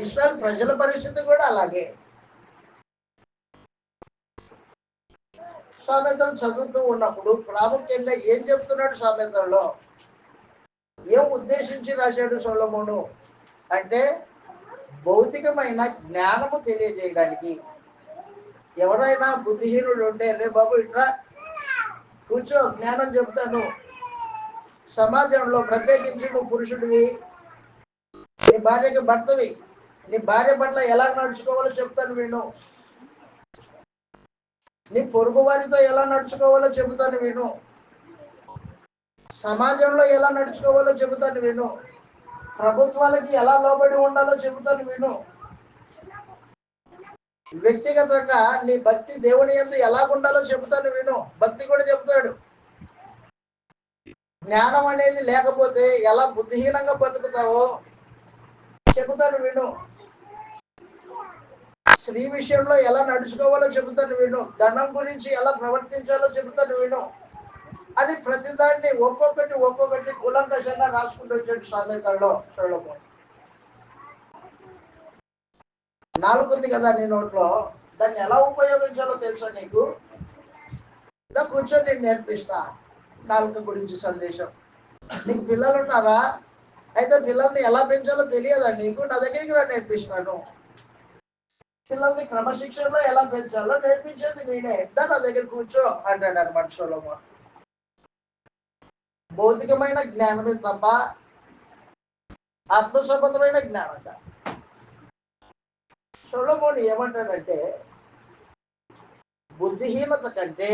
ఇశ్రాయేలు ప్రజల పరిస్థితి కూడా అలాగే. సామెతలు చదువుతూ ఉన్నప్పుడు ప్రాముఖ్యంగా ఏం చెప్తున్నాడు? సామెతల్లో ఏం ఉద్దేశించి రాశాడు సొలొమోను అంటే, భౌతికమైన జ్ఞానము తెలియజేయడానికి. ఎవరైనా బుద్ధిహీనుడు ఉంటే, రే బాబు ఇట్లా కూర్చో, జ్ఞానం చెప్తాను. సమాజంలో ప్రత్యేకించి నువ్వు పురుషుడివి, నీ భార్యకి భర్తవి, నీ భార్య పట్ల ఎలా నడుచుకోవాలో చెప్తాను విను. నీ పొరుగు వారితో ఎలా నడుచుకోవాలో చెబుతాను విను. సమాజంలో ఎలా నడుచుకోవాలో చెబుతాను విను. ప్రభుత్వాలకి ఎలా లోబడి ఉండాలో చెబుతాను విను. వ్యక్తిగతంగా నీ భక్తి దేవుని యందు ఎలా ఉండాలో చెబుతాను విను. భక్తి కూడా చెబుతాడు. జ్ఞానం అనేది లేకపోతే ఎలా బుద్ధిహీనంగా బతుకుతావో చెబుతాను విను. స్త్రీ విషయంలో ఎలా నడుచుకోవాలో చెబుతాను విను. ధనం గురించి ఎలా ప్రవర్తించాలో చెబుతాను విను అని ప్రతిదాన్ని ఒక్కొక్కటి కులంకషంగా రాసుకుంటూ వచ్చాడు సామెతల్లో సొలొమోను. నాలుగుంది కదా నీ నోట్లో, దాన్ని ఎలా ఉపయోగించాలో తెలుసా నీకు? ఇంకా కూర్చొని నేను నేర్పిస్తా నాలుక గురించి సందేశం. నీకు పిల్లలు ఉన్నారా? అయితే పిల్లల్ని ఎలా పెంచాలో తెలియదా నీకు? నా దగ్గరికి నేర్పిస్తాను. పిల్లల్ని క్రమశిక్షణలో ఎలా పెంచాలో నేర్పించేది నేనే. నా దగ్గర కూర్చో అంటాడు అనమాట సొలొమోను. భౌతికమైన జ్ఞానమే తప్ప ఆత్మ సంబంధమైన జ్ఞానం. సొలొమోను ఏమంటాడంటే, బుద్ధిహీనత కంటే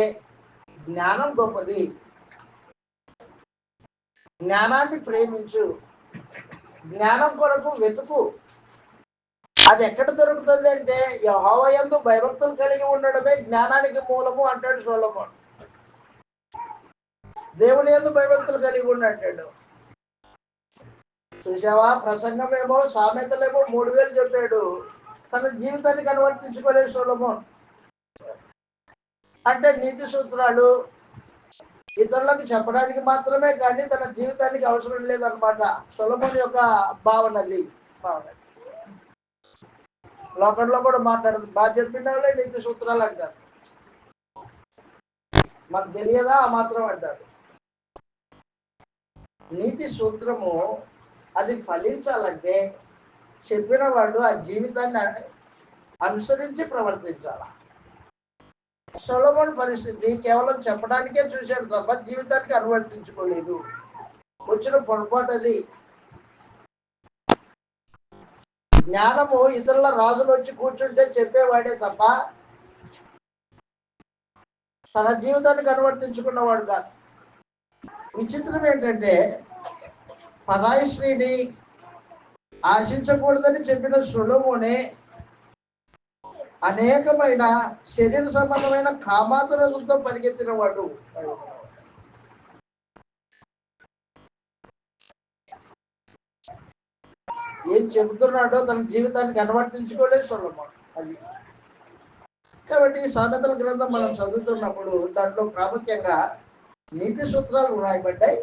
జ్ఞానం గొప్పది. జ్ఞానాన్ని ప్రేమించు, జ్ఞానం కొరకు వెతుకు. అది ఎక్కడ దొరుకుతుంది అంటే యెహోవా యందు భయభక్తులు కలిగి ఉండడమే జ్ఞానానికి మూలము అంటాడు సొలొమోను. దేవుని యందు భయభక్తులు కలిగి ఉన్నట్టాడు. చూసావా, ప్రసంగమేమో సామెతలేమో 3000 చెప్పాడు, తన జీవితానికి అనువర్తించుకోలేదు సొలొమోను. అంటే నీతి సూత్రాలు ఇతరులకు చెప్పడానికి మాత్రమే కానీ తన జీవితానికి అవసరం లేదనమాట. సొలొమోను యొక్క భావనది. లోకంలో కూడా మాట్లాడదు, బాగా చెప్పిన వాళ్ళే నీతి సూత్రాలు అంటారు, మాకు తెలియదా ఆ మాత్రం అంటారు. నీతి సూత్రము అది ఫలించాలంటే చెప్పిన వాడు ఆ జీవితాన్ని అనుసరించి ప్రవర్తించాల. సొలొమోను పరిస్థితి కేవలం చెప్పడానికే చూశాడు తప్ప జీవితానికి అనువర్తించుకోలేదు. వచ్చిన పొరపాటు అది. జ్ఞానము ఇతరుల రాజులు వచ్చి కూర్చుంటే చెప్పేవాడే తప్ప తన జీవితానికి అనువర్తించుకున్నవాడు కాదు. విచిత్రం ఏంటంటే పరాయి స్త్రీని ఆశించకూడదని చెప్పిన సొలొమోనే అనేకమైన శరీర సంబంధమైన కామాతురలతో పరిగెత్తిన వాడు. ఏం చెబుతున్నాడో తన జీవితానికి అనువర్తించుకోలేదు సొలొమోను. అది కాబట్టి సామెతల గ్రంథం మనం చదువుతున్నప్పుడు దాంట్లో ప్రాముఖ్యంగా నీతి సూత్రాలు రాయబడ్డాయి.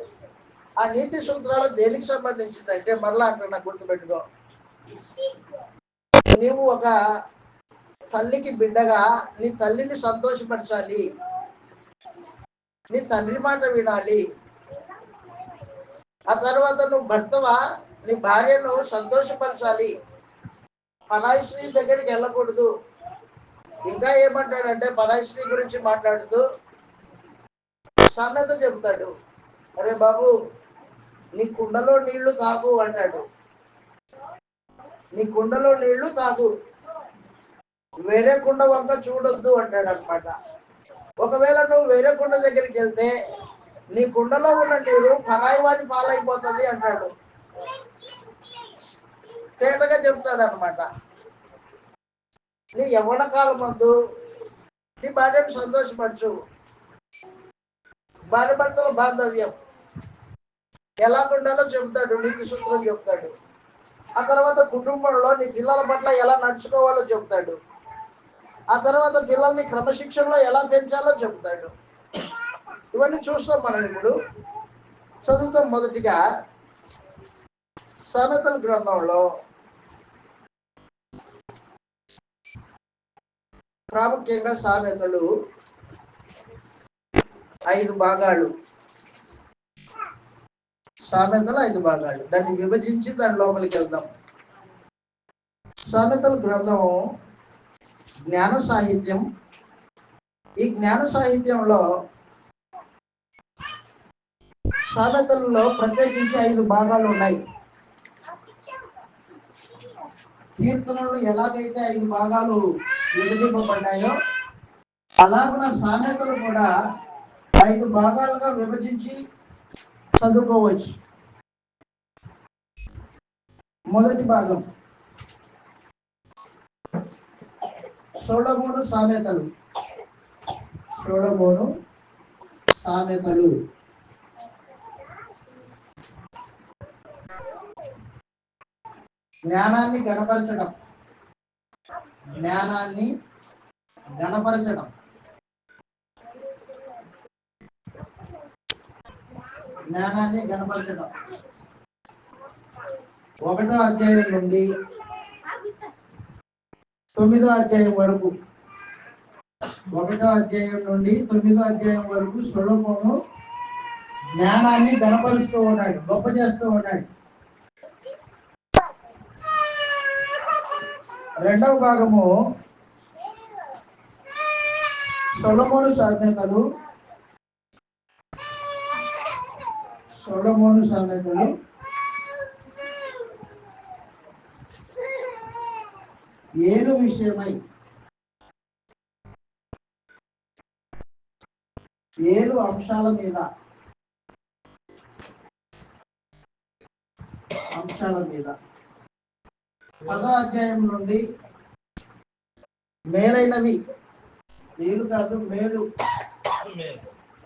ఆ నీతి సూత్రాలు దేనికి సంబంధించిందంటే మరలా అంటున్నా, గుర్తుపెట్టుకో. నీవు ఒక తల్లికి బిడ్డగా నీ తల్లిని సంతోషపరచాలి, నీ తండ్రి మాట వినాలి. ఆ తర్వాత నువ్వు భర్తవా నీ భార్యను సంతోషపరచాలి, పరాయి స్త్రీ దగ్గరికి వెళ్ళకూడదు. ఇంకా ఏమంటాడంటే పరాయి స్త్రీ గురించి మాట్లాడుతూ సామెత చెబుతాడు, అరే బాబు నీ కుండలో నీళ్లు తాగు అంటాడు. నీ కుండలో నీళ్లు తాగు, వేరే కుండ వంక చూడొద్దు అంటాడు అనమాట. ఒకవేళ నువ్వు వేరే కుండ దగ్గరికి వెళ్తే నీ కుండలో ఉన్న నీరు పరాయి వాడి పాలైపోతుంది అంటాడు. తేటగా చెప్తాడు అనమాట. నీ యవ్వన కాలం మందు నీ భార్యను సంతోషపరచు. భార్య భర్తల బాంధవ్యం ఎలా ఉండాలో చెబుతాడు, నీతి సూత్రం చెప్తాడు. ఆ తర్వాత కుటుంబంలో నీ పిల్లల పట్ల ఎలా నడుచుకోవాలో చెబుతాడు. ఆ తర్వాత పిల్లల్ని క్రమశిక్షణలో ఎలా పెంచాలో చెబుతాడు. ఇవన్నీ చూస్తాం మనం ఇప్పుడు చదువుతాం. మొదటిగా సామెతల గ్రంథంలో ప్రాముఖ్యంగా సామెతలు 5 భాగాలు. సామెతలు 5 భాగాలు. దాన్ని విభజించి దాని లోపలికి వెళ్దాం. సామెతల గ్రంథం జ్ఞాన సాహిత్యం. ఈ జ్ఞాన సాహిత్యంలో సామెతలలో ప్రత్యేకించి 5 భాగాలు ఉన్నాయి. కీర్తనలు ఎలాగైతే 5 భాగాలు విభజింపబడ్డాయో అలాగున సామెతలు కూడా 5 భాగాలుగా విభజించి చదువుకోవచ్చు. మొదటి భాగం సొలొమోను సామెతలు. సొలొమోను సామెతలు. జ్ఞానాన్ని గణపరచడం. జ్ఞానాన్ని గణపరచడం. జ్ఞానాన్ని గణపరచడం. 1వ అధ్యాయం నుండి 9వ అధ్యాయం వరకు. 1వ అధ్యాయం నుండి 9వ అధ్యాయం వరకు సొలొమోను జ్ఞానాన్ని గణపరుస్తూ ఉన్నాడు, గొప్ప చేస్తూ ఉన్నాడు. 2వ భాగము సొలొమోను సామెతలు. సొలొమోను సామెతలు ఏలు విషయమై. 7 అంశాల మీద పదో అధ్యాయం నుండి మేలైనవి 7 కాదు మేలు,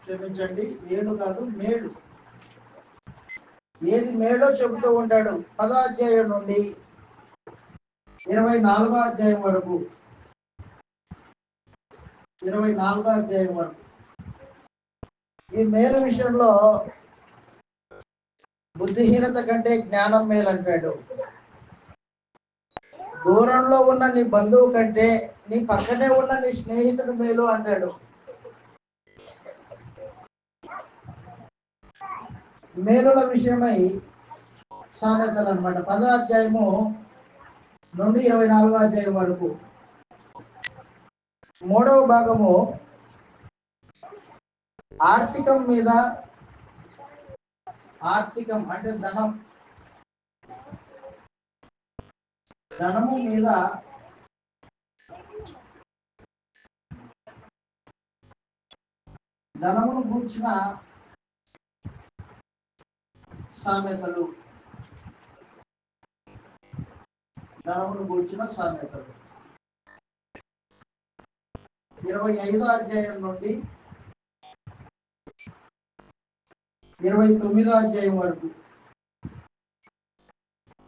క్షమించండి 7 కాదు మేలు, ఏది మేలో చెబుతూ ఉంటాడు. 10వ అధ్యాయం నుండి 24వ అధ్యాయం వరకు, 24వ అధ్యాయం వరకు ఈ మేలు విషయంలో బుద్ధిహీనత కంటే జ్ఞానం మేలు అంటాడు. దూరంలో ఉన్న నీ బంధువు కంటే నీ పక్కనే ఉన్న నీ స్నేహితుడు మేలు అంటాడు. మేలుల విషయమై సామెతలు అన్నమాట. 10వ అధ్యాయము నుండి 24వ అధ్యాయం వరకు. 3వ భాగము ఆర్థికం మీద, ఆర్థికం అంటే ధనము మీద ధనమును గూర్చిన సామెతలు, 25వ అధ్యాయం నుండి 29వ అధ్యాయం వరకు,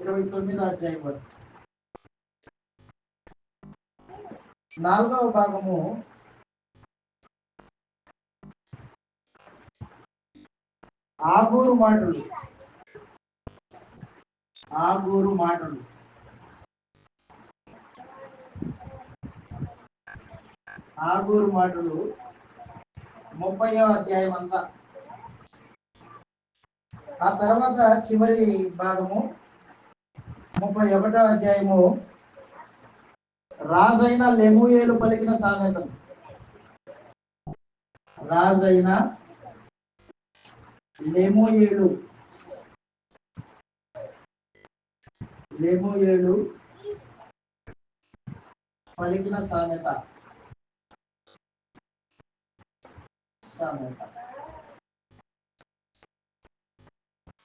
29వ అధ్యాయం వరకు. 4వ భాగము ఆగూరు మాటలు, ఆగూరు మాటలు. 30వ అధ్యాయం అంతా. ఆ తర్వాత చివరి భాగము 31వ అధ్యాయము రాజైన లెమూయేలు పలికిన సామెతలు. రాజైన లెమూయేలు పలికిన సామెత.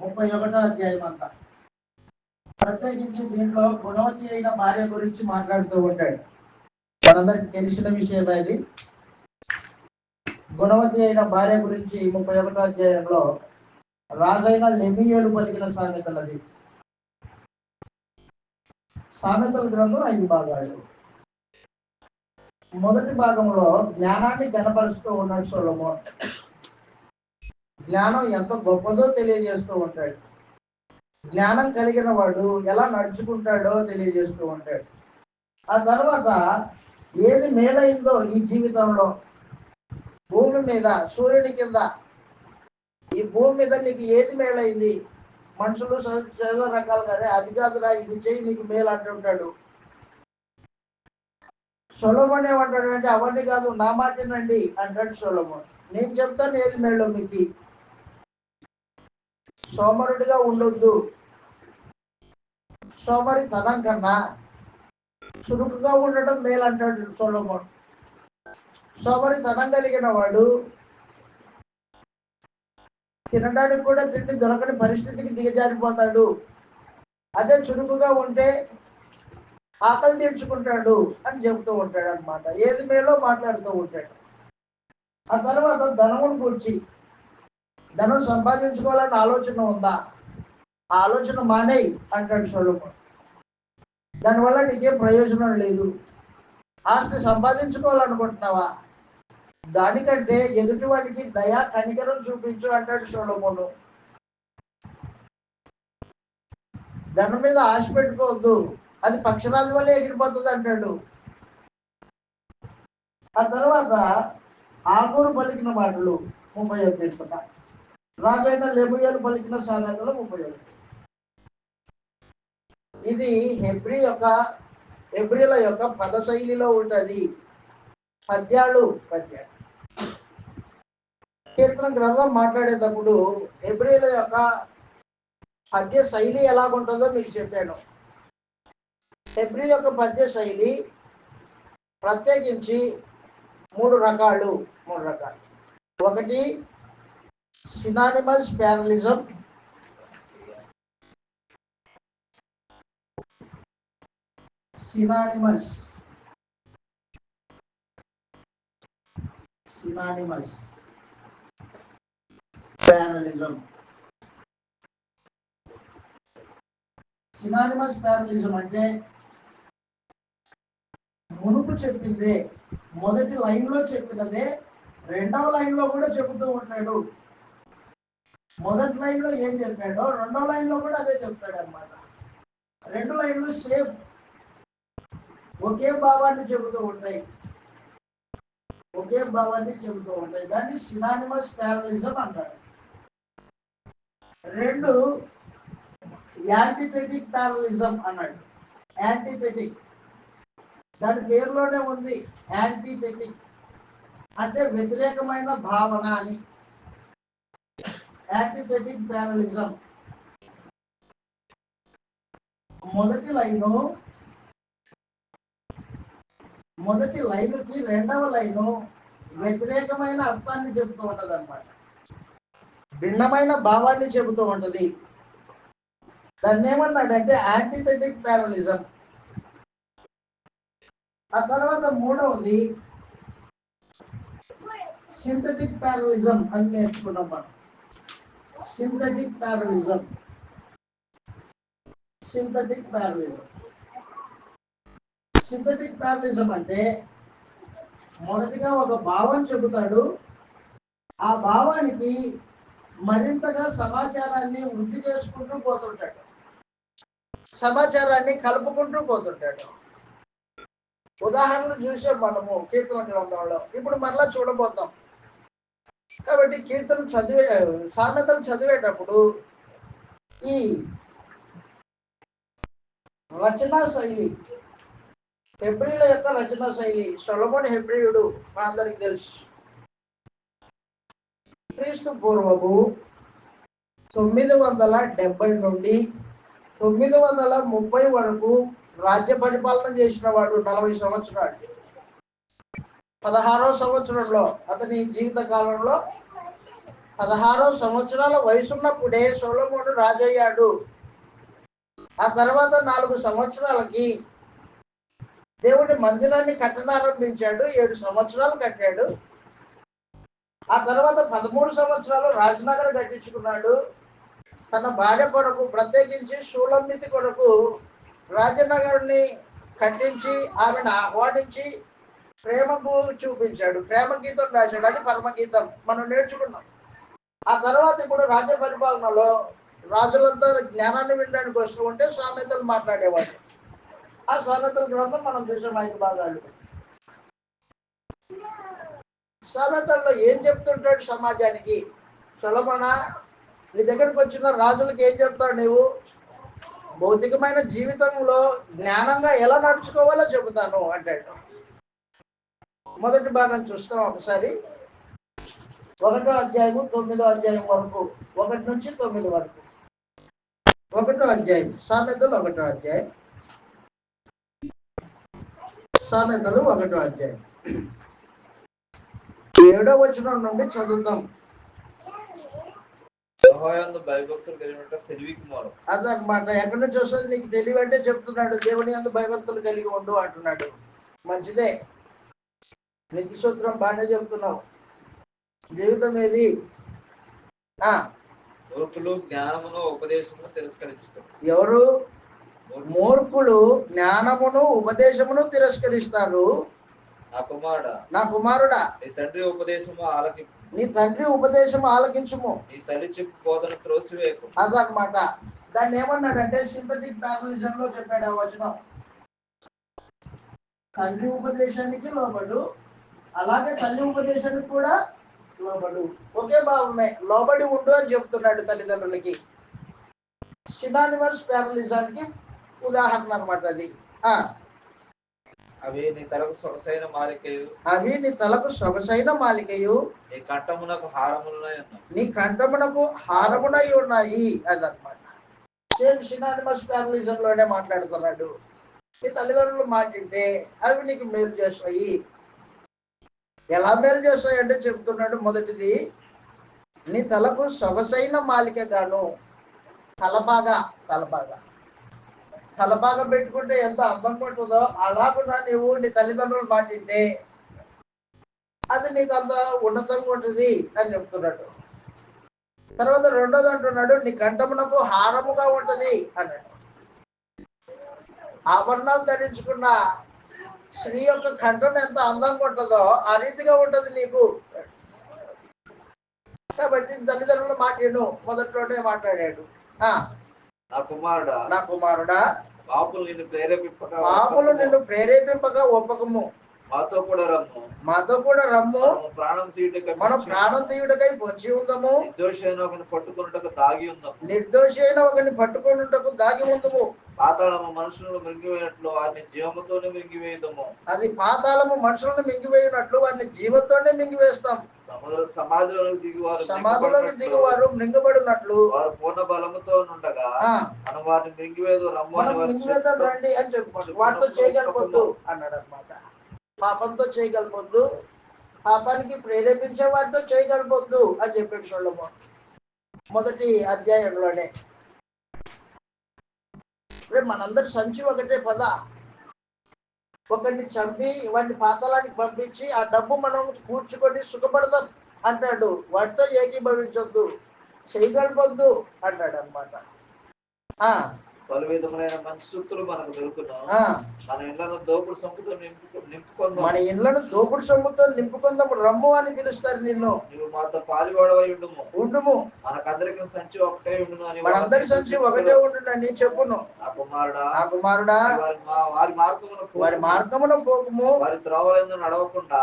31వ అధ్యాయం అంతా. ప్రత్యేకించి దీంట్లో గుణవతి అయిన భార్య గురించి మాట్లాడుతూ ఉంటాడు. మనందరికి తెలిసిన విషయం అది. గుణవతి అయిన భార్య గురించి 31వ అధ్యాయంలో రాజైన లెమూయేలు పలికిన సామెతలు. అది సామెతల గ్రంథం 5 భాగాలు. మొదటి భాగంలో జ్ఞానాన్ని కనపరుస్తూ ఉన్నాడు సొలొమోన్. జ్ఞానం ఎంత గొప్పదో తెలియజేస్తూ ఉంటాడు. జ్ఞానం కలిగిన వాడు ఎలా నడుచుకుంటాడో తెలియజేస్తూ ఉంటాడు. ఆ తర్వాత ఏది మేలైందో ఈ జీవితంలో, భూమి మీద, సూర్యుని కింద, ఈ భూమి మీద నీకు ఏది మేలైంది? మనుషులు చాలా రకాలుగానే అది కాదురా ఇది చెయ్యి నీకు మేలు అంటుంటాడు. సొలొమోన్ ఏమంటాడు అంటే అవన్నీ కాదు నా మాటనండి అంటాడు సొలొమోన్. నేను చెప్తాను ఏది మేలో మీకు. సోమరుడిగా ఉండొద్దు. సోమరితనం కన్నా చురుకుగా ఉండటం మేలు అంటాడు సొలొమోన్. సోమరితనం కలిగిన వాడు తినడానికి కూడా తిండి దొరకని పరిస్థితికి దిగజారిపోతాడు. అదే చురుకుగా ఉంటే ఆకలి తీర్చుకుంటాడు అని చెబుతూ ఉంటాడు అనమాట. ఏది మేలో మాట్లాడుతూ ఉంటాడు. ఆ తర్వాత ధనమును గురించి, ధనం సంపాదించుకోవాలని ఆలోచన ఉందా? ఆ ఆలోచన మానేయి అంటాడు సొలొమోన్. దానివల్ల నీకేం ప్రయోజనం లేదు. ఆస్తి సంపాదించుకోవాలనుకుంటున్నావా? దానికంటే ఎదుటి వాడికి దయా కనికరం చూపించు అంటాడు సొలొమోను. ధనం మీద ఆశ పెట్టుకోవద్దు, అది పక్షరాజు వల్ల ఎగిరిపోతుంది అంటాడు. ఆ తర్వాత ఆగూరు పలికిన మాటలు 31 కీర్తన. రాజైన లెమూయేలు పలికిన సామెతలు 31. ఇది హెబ్రీల యొక్క పద శైలిలో ఉంటుంది. పద్యాలు. కీర్తన గ్రంథం మాట్లాడేటప్పుడు హెబ్రీల యొక్క పద్య శైలి ఎలాగుంటుందో మీకు చెప్పాను. హెబ్రీ యొక్క పద్య శైలి ప్రత్యేకించి మూడు రకాలు. ఒకటి synonymous parallelism, synonymous parallelism. Synonymous parallelism అంటే మునుపు చెప్పిందే, మొదటి లైన్లో చెప్పినదే రెండవ లైన్లో కూడా చెబుతూ ఉంటాడు. మొదటి లైన్లో ఏం చెప్పాడో రెండవ లైన్లో కూడా అదే చెప్తాడు అనమాట. రెండు లైన్లు సేమ్, ఒకే భావాన్ని చెబుతూ ఉంటాయి. దాన్ని సినానిమస్ ప్యారలిజం అంటారు. రెండు యాంటిథెటిక్ ప్యారలిజం అన్నాడు. యాంటిథెటిక్, దాని పేరులోనే ఉంది. యాంటిథెటిక్ అంటే వ్యతిరేకమైన భావన అని. యాంటిథెటిక్ ప్యారలిజం మొదటి లైనుకి రెండవ లైను వ్యతిరేకమైన అర్థాన్ని చెబుతూ ఉంటది అనమాట, భిన్నమైన భావాన్ని చెబుతూ ఉంటది. దాన్ని ఏమన్నాడంటే యాంటిథెటిక్ ప్యారలిజం. ఆ తర్వాత మూడవది సింథటిక్ ప్యారలిజం అని నేర్చుకున్నాం మనం. సింథటిక్ ప్యారలిజం అంటే మొదటిగా ఒక భావం చెబుతాడు, ఆ భావానికి మరింతగా సమాచారాన్ని వృద్ధి చేసుకుంటూ పోతుంటాడు, సమాచారాన్ని కలుపుకుంటూ పోతుంటాడు. ఉదాహరణలు చూసాం మనము కీర్తన గ్రంథంలో, ఇప్పుడు మరలా చూడబోతాం. కాబట్టి సామెతలు చదివేటప్పుడు ఈ రచనా శైలి, హెబ్రీల యొక్క రచనా శైలి, సొలొమోను హెబ్రీయుడు మనందరికి తెలుసు. క్రీస్తు పూర్వము 970 నుండి 930 వరకు రాజ్య పరిపాలన చేసిన వాడు 40 సంవత్సరాలు. 16వ సంవత్సరంలో, అతని జీవిత కాలంలో 16 సంవత్సరాల వయసున్నప్పుడే సొలొమోను రాజయ్యాడు. ఆ తర్వాత 4 సంవత్సరాలకి దేవుడి మందిరాన్ని కట్టనారంభించాడు. 7 సంవత్సరాలు కట్టాడు. ఆ తర్వాత 13 సంవత్సరాలు రాజనగర్ కట్టించుకున్నాడు. తన భార్య కొరకు, ప్రత్యేకించి షూలమ్మితి కొరకు రాజనగర్ని కట్టించి ఆమెను ఆహ్వానించి ప్రేమకు చూపించాడు. ప్రేమ గీతం రాశాడు, అది పరమగీతం, మనం నేర్చుకున్నాం. ఆ తర్వాత ఇప్పుడు రాజ్య పరిపాలనలో రాజులంతా జ్ఞానాన్ని వినడానికి వస్తూ ఉంటే సామెతలు మాట్లాడేవాడు. ఆ సామెతల గ్రంథం మనం చూసాం 5 భాగాలు. సామెతల్లో ఏం చెప్తుంటాడు సమాజానికి? సొలొమోనా, నీ దగ్గరకు వచ్చిన రాజులకు ఏం చెప్తాడు? నీవు భౌతికమైన జీవితంలో జ్ఞానంగా ఎలా నడుచుకోవాలో చెబుతాను అంటాడు. మొదటి భాగం చూస్తాం ఒకసారి. 1వ అధ్యాయము 9వ అధ్యాయం వరకు, 1 నుంచి 9 వరకు. 1వ అధ్యాయం సామెతలు, 1వ అధ్యాయం సామెతలు, 1వ అధ్యాయం 7వ వచనం నుండి చదువుతాం. అదనమాట, ఎక్కడి నుంచి వస్తుంది నీకు తెలివి అంటే చెప్తున్నాడు. దేవుని యందు భయభక్తులు కలిగి ఉండు అంటున్నాడు. మంచిదే, నిత్య సూత్రం బాగానే చెప్తున్నావు. జీవితం ఏది? మూర్ఖులు జ్ఞానమును ఉపదేశమును తిరస్కరిస్తారు. ఎవరు మూర్ఖులు? జ్ఞానమును ఉపదేశమును తిరస్కరిస్తారు. నా కుమారుడా, నీ తండ్రి ఉపదేశము ఆలకించుము, నీ తల్లి చెప్పు బోధన త్రోసివేయకు. అదనమాట. దాన్ని ఏమన్నాడంటే సింథటిక్ ప్యారలిజం లో చెప్పాడు ఆ వచనం. తండ్రి ఉపదేశానికి లోబడు, అలాగే తల్లి ఉపదేశానికి కూడా లోబడు. ఒకే భావమే, లోబడి ఉండు అని చెప్తున్నాడు తల్లిదండ్రులకి. సినానిమస్ ప్యారలిజానికి ఉదాహరణ అనమాట అది. అవి నీ తలకు సొగసైన మాలికయు నీ కంఠమునకు హారమునై ఉన్నాయి. అదనమాట. సినానిమస్ ప్యారలిజం లోనే మాట్లాడుతున్నాడు. నీ తల్లిదండ్రులు మాటింటే అవి నీకు మేలు చేస్తాయి. ఎలా మేలు చేస్తాయంటే చెప్తున్నాడు, మొదటిది నీ తలకు సొగసైన మాలిక గాను. తలపాగా తలపాగా తలపాగా పెట్టుకుంటే ఎంత అందంగా ఉంటుందో అలాగున్నా నీవు నీ తల్లిదండ్రులు మాటింటే అది నీకు అంత ఉన్నతంగా ఉంటుంది అని చెప్తున్నాడు. తర్వాత రెండోది అంటున్నాడు, నీ కంఠమునకు హారముగా ఉంటది అన్నాడు. ఆభరణాలు ధరించుకున్న స్త్రీ యొక్క కంఠం ఎంత అందంగా ఉంటుందో ఆ రీతిగా ఉంటది నీకు. కాబట్టి తల్లిదండ్రులు మాట్లాడు, మొదట్లోనే మాట్లాడాడు. నా కుమారుడా నా కుమారుడా, పాపులు నిన్ను ప్రేరేపింపగా ఒప్పకము. మాతో కూడా రమ్ము మనం ప్రాణం తీయుటకై పొంచి ఉందము. నిర్దోషి అయిన ఒకరిని పట్టుకొనుటకు దాగి ఉందము. పాతాళము మనుషులను మింగివేయనట్లు వారిని జీవముతోనే మింగివేయదము. అది పాతాళము మనుషులను మింగివేయనట్లు వారిని జీవంతోనే మింగివేస్తాం. సమాధిలోకి దిగువారు మింగబడినట్లు వారు పూర్ణ బలముతో ఉండగా మనం వారిని మింగివేద్దాం రండి అని చెప్పారు. వాటితో చేయగలిపొద్దు అన్నాడు అనమాట. పాపంతో చేయగలిపొద్దు, పాపానికి ప్రేరేపించే వారితో చేయగలిపొద్దు అని చెప్పాడు సొలొమోను మొదటి అధ్యాయంలోనే. మనందరి సంచి ఒకటే పద. ఒకరిని చంపి వాడిని పాతాళానికి పంపించి ఆ డబ్బు మనం కూర్చుకొని సుఖపడదాం అంటాడు. వాటితో ఏకీభవించొద్దు, చేయగలిపొద్దు అంటాడు అనమాట. పలు విధములైన మంచి సూక్తులు మనకు దొరుకును. మన ఇళ్లను దోపుడు సొమ్ముతో నింపుకుందాం. మన ఇళ్లను దోపుడు సొమ్ముతో నింపుకుందాం రమ్ము అని పిలుస్తారు నిన్ను. నువ్వు మాతో పాలివాడవై ఉండుము. మనకందరికి సంచి ఒకటే ఉండును అని, మనందరి సంచి ఒకటే ఉండునని చెప్పును. నా కుమారుడా వారి మార్గమున పోకుము, వారి త్రోవలందు నడవకుండా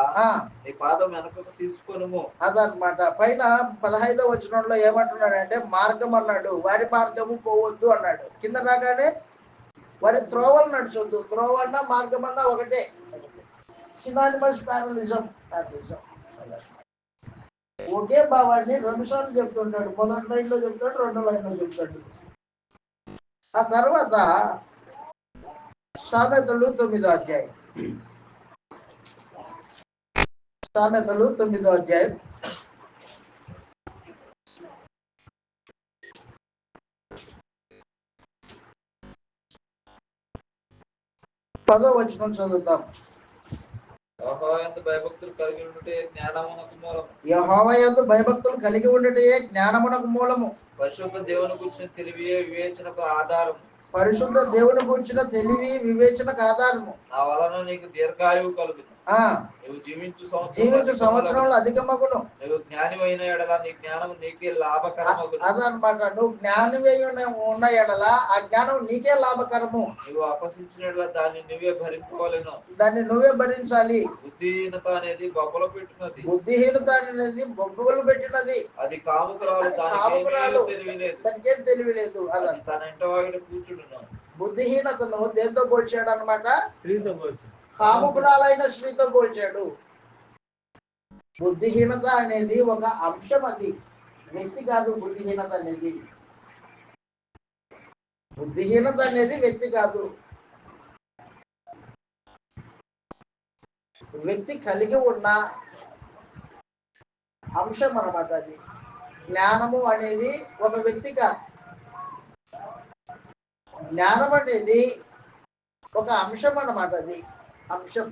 నీ పాదం వెనకకు తీసుకొనుము. అదనమాట. పైన 15వ వచనంలో ఏమంటున్నాడంటే మార్గం అన్నాడు, వారి మార్గము పోవద్దు అన్నాడు. కింద రాగానే వారి త్రోవలు నడుచొద్దు. త్రోవన్నా మార్గమన్నా ఒకటే. సినానిమస్ ప్యారలిజం ఒకే భావాన్ని 2 సార్లు చెప్తుంటాడు. మొదటి లైన్లో చెప్తాడు, 2వ లైన్లో చెప్తాడు. ఆ తర్వాత సామెతలు 9వ అధ్యాయం. సామెతలు 9వ అధ్యాయం 10వ వచనం చదువుతాం. యెహోవా యందు భయభక్తులు కలిగి ఉండుటే జ్ఞానమునకు మూలము. పరిశుద్ధ దేవుని గూర్చిన తెలివియే వివేచనకు ఆధారము. పరిశుద్ధ దేవుని గూర్చిన తెలివి వివేచనకు ఆధారము. నా వలన నీకు దీర్ఘాయువు కలుగును. నువ్వు జీవించు సంవత్సరంలో అధికమగును. నువ్వు జ్ఞానివైన ఎడల నీ జ్ఞానం నీకే లాభకరమగును. అదనమాట. నువ్వు జ్ఞానివై ఉన్న ఎడల ఆ జ్ఞానం నీకే లాభకరము. నువ్వు అపహసించిన ఎడల దాన్ని నువ్వే భరింపవలెను. దాన్ని నువ్వే భరించాలి. బుద్ధిహీనత అనేది బొబ్బలు పెట్టినది. అది కాముకురాలు, దానికేం తెలివి లేదు. అది తన ఇంట వాగిట కూర్చుండును. బుద్ధిహీనతను దేంతో పోల్చాడు అనమాట? కాముకురాలైన స్త్రీతో పోల్చాడు. బుద్ధిహీనత అనేది ఒక అంశం, అది వ్యక్తి కాదు. బుద్ధిహీనత అనేది వ్యక్తి కాదు. వ్యక్తి కలిగి ఉన్న అంశం అన్నమాట అది. జ్ఞానము అనేది ఒక వ్యక్తి కాదు. జ్ఞానం అనేది ఒక అంశం అన్నమాట. అది అంశం.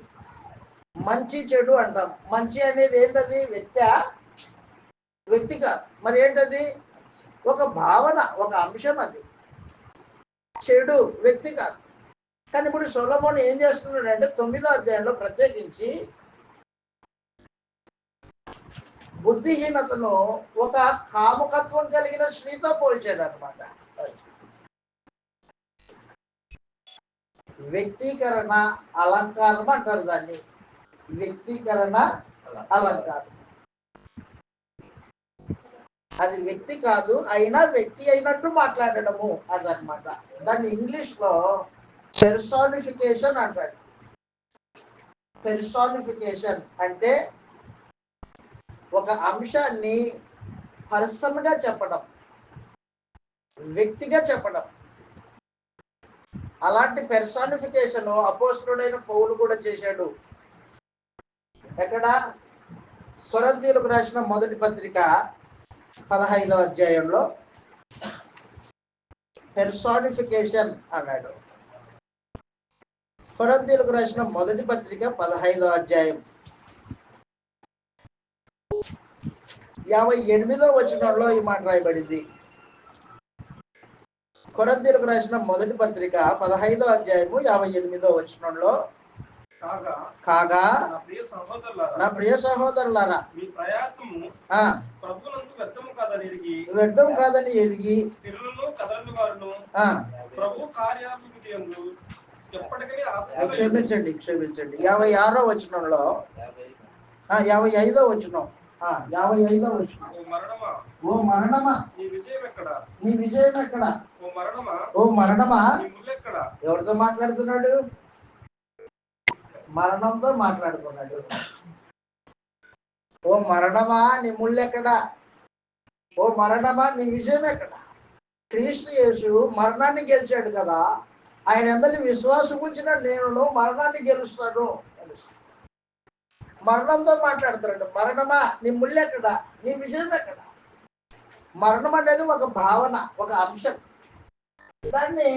మంచి చెడు అంటాం. మంచి అనేది ఏంటది? వ్యక్తి కాదు. మరి ఏంటది? ఒక భావన, ఒక అంశం. అది చెడు వ్యక్తి కాదు. కానీ ఇప్పుడు సొలొమోను ఏం చేస్తున్నాడు అంటే 9వ అధ్యాయంలో ప్రత్యేకించి బుద్ధిహీనతను ఒక కాముకత్వం కలిగిన స్త్రీతో పోల్చాడు అనమాట. వ్యక్తీకరణ అలంకారం అంటారు దాన్ని. వ్యక్తీకరణ అలంకారం. అది వ్యక్తి కాదు, అయినా వ్యక్తి అయినట్టు మాట్లాడడము అదనమాట. దాన్ని ఇంగ్లీష్ లో పెర్సానిఫికేషన్ అంటాడు. పెర్సానిఫికేషన్ అంటే ఒక అంశాన్ని పర్సన్ గా చెప్పడం, వ్యక్తిగా చెప్పడం. అలాంటి పెర్సానిఫికేషన్ అపోస్తలుడైన పౌలు కూడా చేశాడు. ఎక్కడ? కొరింథీయులకు రాసిన మొదటి పత్రిక 15వ అధ్యాయంలో పెర్సానిఫికేషన్ అన్నాడు. కొరింథీయులకు రాసిన మొదటి పత్రిక 15వ అధ్యాయం 58వ వచనంలో ఈ మాట రాయబడింది. కొరింథీయులకు రాసిన మొదటి పత్రిక 15వ అధ్యాయము 58వ వచనంలో, కాగా నా ప్రియ సహోదరులారా, వ్యర్థం కాదని ఎరిగి క్షమించండి 56వ వచనంలో 55వ వచనం 55వ వచనం, ఓ మరణమా నీ విజయం ఎక్కడ? ఓ మరణమా ఎవరితో మాట్లాడుతున్నాడు? మరణంతో మాట్లాడుతున్నాడు. ఓ మరణమా నీ ముళ్ళెక్కడ? ఓ మరణమా నీ విజయం ఎక్కడ? క్రీస్తు యేసు మరణాన్ని గెలిచాడు కదా, ఆయన అందరి విశ్వాసం ఉంచిన నేను మరణాన్ని గెలుస్తాను. మరణంతో మాట్లాడుతున్నాడు. మరణమా నీ ముళ్ళెక్కడ? నీ విజయం ఎక్కడ? మరణం అనేది ఒక భావన, ఒక అంశం. దాన్ని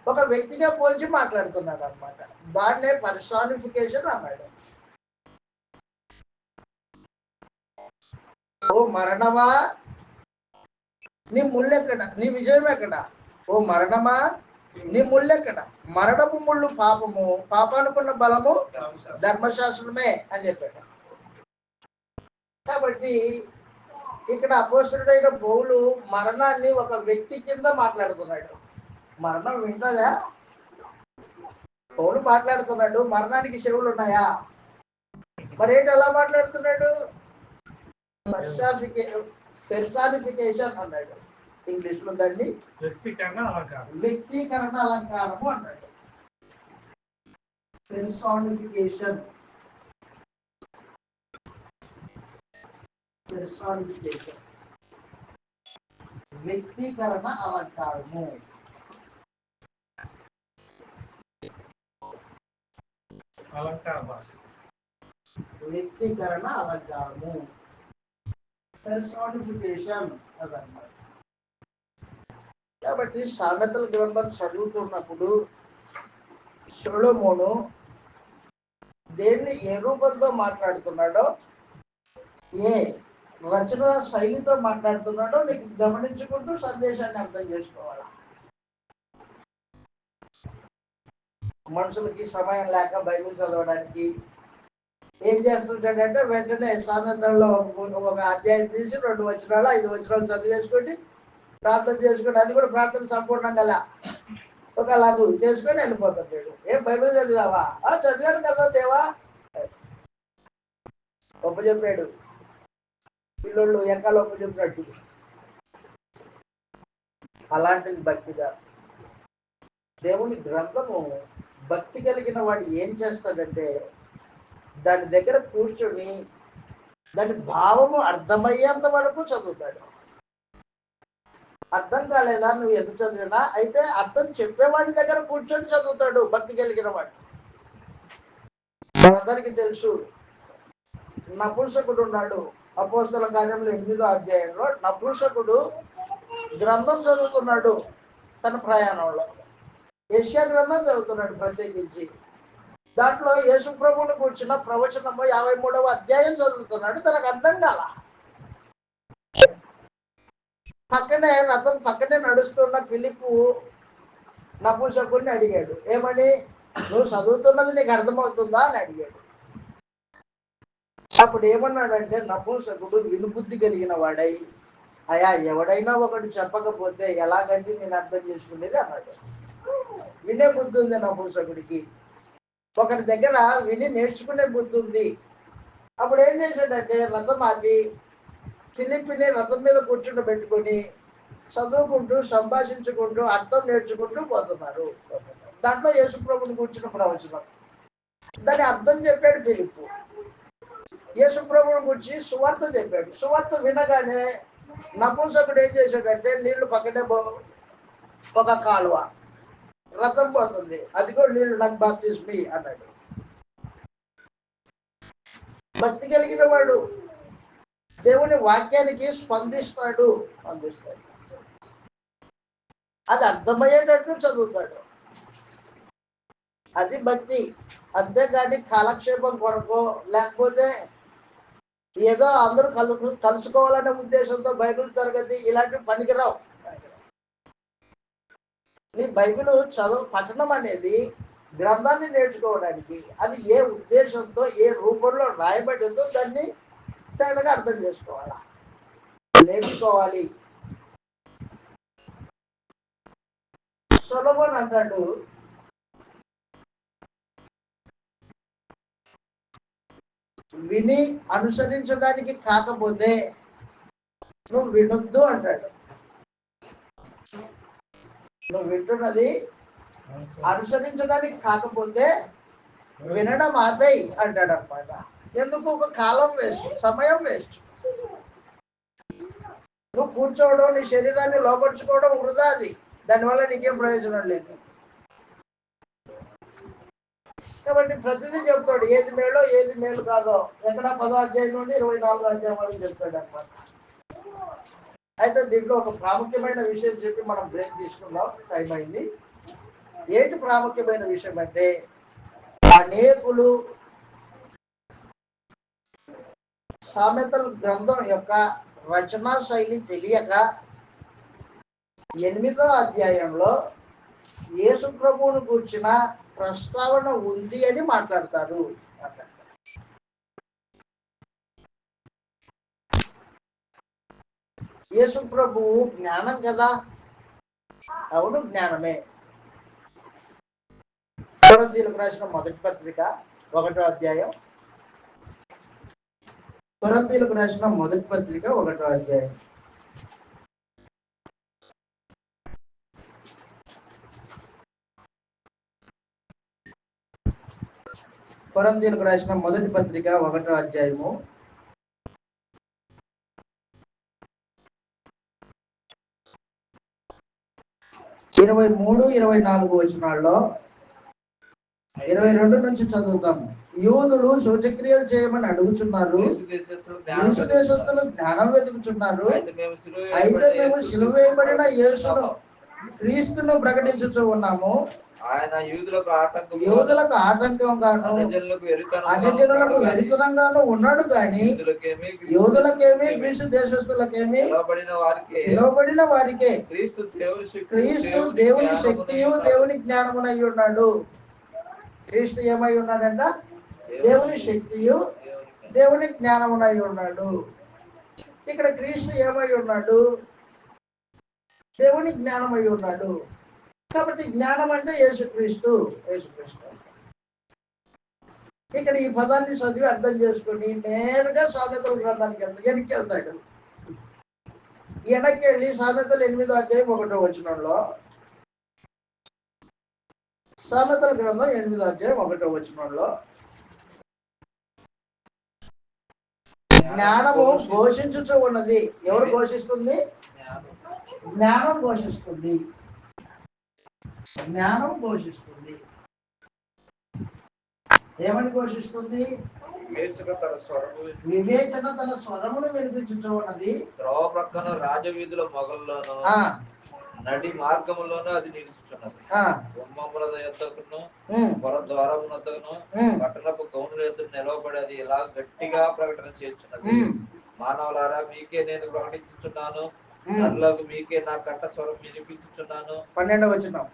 ఒక వ్యక్తిగా పోల్చి మాట్లాడుతున్నాడు అనమాట. దాన్నే పర్సానిఫికేషన్ అన్నాడు. ఓ మరణమా నీ ముళ్ళెక్కడ? నీ విజయం ఎక్కడ? ఓ మరణమా నీ ముళ్ళెక్కడ? మరణపు ముళ్ళు పాపము, పాపానుకున్న బలము ధర్మశాస్త్రమే అని చెప్పాడు. కాబట్టి ఇక్కడ అపోస్తలుడైన పౌలు మరణాన్ని ఒక వ్యక్తి కింద మాట్లాడుతున్నాడు. మరణం వింటదా? పౌలు మాట్లాడుతున్నాడు. మరణానికి చెవులు ఉన్నాయా? మరేంటి ఎలా మాట్లాడుతున్నాడు? పెర్సానిఫికేషన్ అన్నాడు. ఇంగ్లీష్ లో దాన్ని వ్యక్తీకరణ అలంకారము అన్నాడు. పెర్సానిఫికేషన్ వ్యక్తీకరణ అలంకారము. వ్యక్తీకరణ అలంకారము పెర్సానిఫికేషన్ అదన్నమాట. కాబట్టి సామెతల గ్రంథం చదువుతున్నప్పుడు సొలొమోను దేన్ని ఏ రూపంతో మాట్లాడుతున్నాడో, ఏ రచన శైలితో మాట్లాడుతున్నాడో నీకు గమనించుకుంటూ సందేశాన్ని అర్థం చేసుకోవాలి. మనుషులకి సమయం లేక బైబిల్ చదవడానికి ఏం చేస్తుంటాడంటే వెంటనే సామెతల్లో ఒక అధ్యాయం తీసి 2 వచనాలు 5 వచనాలు చదివేసుకొని ప్రార్థన చేసుకొని, అది కూడా ప్రార్థన సంపూర్ణంగా ఒకలాగు చేసుకొని వెళ్ళిపోతాడు. ఏం బైబిల్ చదివావా? చదివాడు కదా దేవా, ఒప్ప చెప్పాడు. పిల్లోళ్ళు ఎక్కాల ఒప్ప చెప్పినట్టు. అలాంటిది భక్తిగా దేవుని గ్రంథము భక్తి కలిగిన వాడు ఏం చేస్తాడంటే దాని దగ్గర కూర్చొని దాని భావము అర్థమయ్యేంత వరకు చదువుతాడు. అర్థం కాలేదా నువ్వు ఎంత చదివినా? అయితే అర్థం చెప్పేవాడి దగ్గర కూర్చొని చదువుతాడు భక్తి కలిగిన వాడు. మనందరికీ తెలుసు, నపుంసకుడు ఉన్నాడు. అపోస్తల కార్యములు 8వ అధ్యాయంలో నపుంసకుడు గ్రంథం చదువుతున్నాడు తన ప్రయాణంలో. యెషయా గ్రంథం చదువుతున్నాడు ప్రత్యేకించి. దాంట్లో యేసు ప్రభువును కూర్చున్న ప్రవచనము 53వ అధ్యాయం చదువుతున్నాడు. తనకు అర్థం కాల. రథం పక్కనే నడుస్తున్న ఫిలిప్పు నపుంసకుడిని అడిగాడు, ఏమని? నువ్వు చదువుతున్నది నీకు అర్థమవుతుందా అని అడిగాడు. అప్పుడు ఏమన్నాడంటే నపుంసకుడు వినుబుద్ధి కలిగిన వాడై, అయా ఎవడైనా ఒకటి చెప్పకపోతే ఎలాగంటే నేను అర్థం చేసుకునేది అన్నాడు. వినే బుద్ధి ఉంది నపుంసకుడికి, ఒకటి దగ్గర విని నేర్చుకునే బుద్ధి ఉంది. అప్పుడు ఏం చేశాడంటే రథం ఆపి ఫిలిప్పిని రథం మీద కూర్చుంటూ పెట్టుకొని చదువుకుంటూ సంభాషించుకుంటూ అర్థం నేర్చుకుంటూ పోతున్నారు. దాంట్లో యేసు ప్రభువుని కూర్చున్న ప్రవచనం, దాని అర్థం చెప్పాడు ఫిలిప్పు. యేసు ప్రభువుని గురించి సువార్త చెప్పాడు. సువార్త వినగానే నపుంసకుడు ఏం చేశాడంటే నీళ్లు పక్కనే ఒక కాలువ, రథం పోతుంది, అదిగో నీళ్లు నాకు బాప్తిస్మీ అన్నాడు. భక్తి కలిగిన వాడు దేవుని వాక్యానికి స్పందిస్తాడు. అది అర్థమయ్యేటట్టు చదువుతాడు. అది భక్తి. అంతేగాని కాలక్షేపం కొరకు, లేకపోతే ఏదో అందరూ కలుసుకోవాలనే ఉద్దేశంతో బైబిల్ తరగతి ఇలాంటివి పనికిరావు. నీ బైబిల్ పఠనం అనేది గ్రంథాన్ని నేర్చుకోవడానికి, అది ఏ ఉద్దేశంతో ఏ రూపంలో రాయబడిందో దాన్ని తేడాగా అర్థం చేసుకోవాలి, నేర్చుకోవాలి. సొలొమోను అంటాడు, విని అనుసరించడానికి కాకపోతే నువ్వు వినొద్దు అంటాడు. నువ్వు వింటున్నది అనుసరించడానికి కాకపోతే వినడం ఆపేయి అంటాడు అనమాట. ఎందుకు? ఒక కాలం వేస్ట్, సమయం వేస్ట్. నువ్వు కూర్చోవడం, నీ శరీరాన్ని లోపరుచుకోవడం వృధా. అది దానివల్ల నీకేం ప్రయోజనం లేదు. కాబట్టి ప్రతిదీ చెప్తాడు, ఏది మేలో ఏది మేలు కాదో. ఎక్కడ 10వ అధ్యాయం నుండి 24వ అధ్యాయం వరకు చెప్తాడు అనమాట. అయితే దీంట్లో ఒక ప్రాముఖ్యమైన విషయం చెప్పి మనం బ్రేక్ తీసుకుందాం, టైం అయింది. ఏంటి ప్రాముఖ్యమైన విషయం అంటే, అనేకులు సామెతల గ్రంథం యొక్క రచనా శైలి తెలియక 8వ అధ్యాయంలో యేసు ప్రభువును కూర్చిన ప్రస్తావన ఉంది అని మాట్లాడతారు. యేసు ప్రభువు జ్ఞానం కదా? అవును, జ్ఞానమే. కొరింథీయులకు రాసిన మొదటి పత్రిక 1వ అధ్యాయం. కొరింథీయులకు రాసిన మొదటి పత్రిక 1వ అధ్యాయం. కొరింథీయులకు రాసిన మొదటి పత్రిక 1వ అధ్యాయము 23, 24 వచనాల్లో 22 నుంచి చదువుతాము. యూదులు శౌచక్రియలు చేయమని అడుగుచున్నారు, గ్రీసు దేశస్థులు జ్ఞానం వెతుకుచున్నారు. అయితే మేము సిలువ వేయబడిన యేసును క్రీస్తును ప్రకటించుచూ ఉన్నాము. ఆయన యూదులకు ఆటంకం గాను అన్యజనులకు వెరితనంగాను ఉన్నాడు గాని యూదులకేమి గ్రీసు దేశస్థులకేమి పిలువబడిన వారికే క్రీస్తు దేవుని శక్తియు దేవుని జ్ఞానమునై ఉన్నాడు. క్రీస్తు ఏమై ఉన్నాడంట? దేవుని శక్తియు దేవుని జ్ఞానమునై ఉన్నాడు. ఇక్కడ క్రీస్తు ఏమై ఉన్నాడు? దేవుని జ్ఞానమై ఉన్నాడు. కాబట్టి జ్ఞానం అంటే యేసుక్రీస్తు. ఇక్కడ ఈ పదాన్ని చదివి అర్థం చేసుకుని నేరుగా సామెతల గ్రంథానికి వెనక్కి వెళ్తాడు. వెనక్కి వెళ్ళి సామెతలు 8వ అధ్యాయం 1వ వచనంలో, సామెతల గ్రంథం 8వ అధ్యాయం 1వ వచనంలో, జ్ఞానము ఘోషించుచూ ఉన్నది. ఎవరు ఘోషిస్తుంది? జ్ఞానం ఘోషిస్తుంది. జ్ఞానం ఘోషిస్తుంది. ఏమని ఘోషిస్తుంది? వివేచన తన స్వరమును వినిపించుచూ ఉన్నది. త్రోవ ప్రక్కన రాజవీధుల మొగల్లోనూ నడి మార్గములోనూ అది నిలుచుచున్నది. గుమ్మముల యొద్దకును పొర ద్వారమునొద్దకును పట్టణపు గౌనుల యొద్ద నిలవబడి అది ఇలా గట్టిగా ప్రకటన చేస్తున్నది. మానవులారా, మీకే నేను ప్రకటించుచున్నాను, నరులకు మీకే నా కంఠ స్వరం వినిపించుచున్నాను. 12వ వచనం.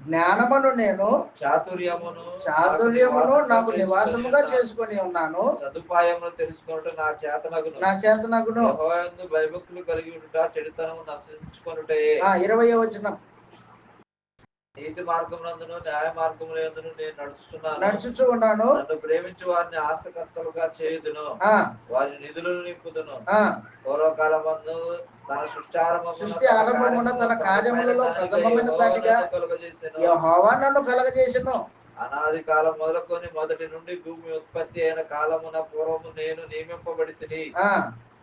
జ్ఞానమును నేను చాతుర్యమును నాకు నివాసముగా చేసుకొని ఉన్నాను. సదుపాయమును తెలుసుకొనుట నా చేతనగును. యెహోవాయందు భయభక్తులు కలిగి ఉండుట చెడుతనము నశించుకొనుటే. 20వ వచనం. నీతి మార్గమునందును న్యాయ మార్గములందును నేను నడుచుచు ఉన్నాను. నన్ను ప్రేమించు వారిని ఆస్తికర్తలుగా చేయుదును, వారి నిధులను నింపుదును. పూర్వకాలమందు తన సృష్టి ఆరంభమున తన కార్యములలో ప్రథమమైన దానిగా యెహోవా నన్ను కలగజేసెను. అనాది కాలం మొదలుకొని మొదటి నుండి భూమి ఉత్పత్తి అయిన కాలమున పూర్వము నేను నియమింపబడి తిని.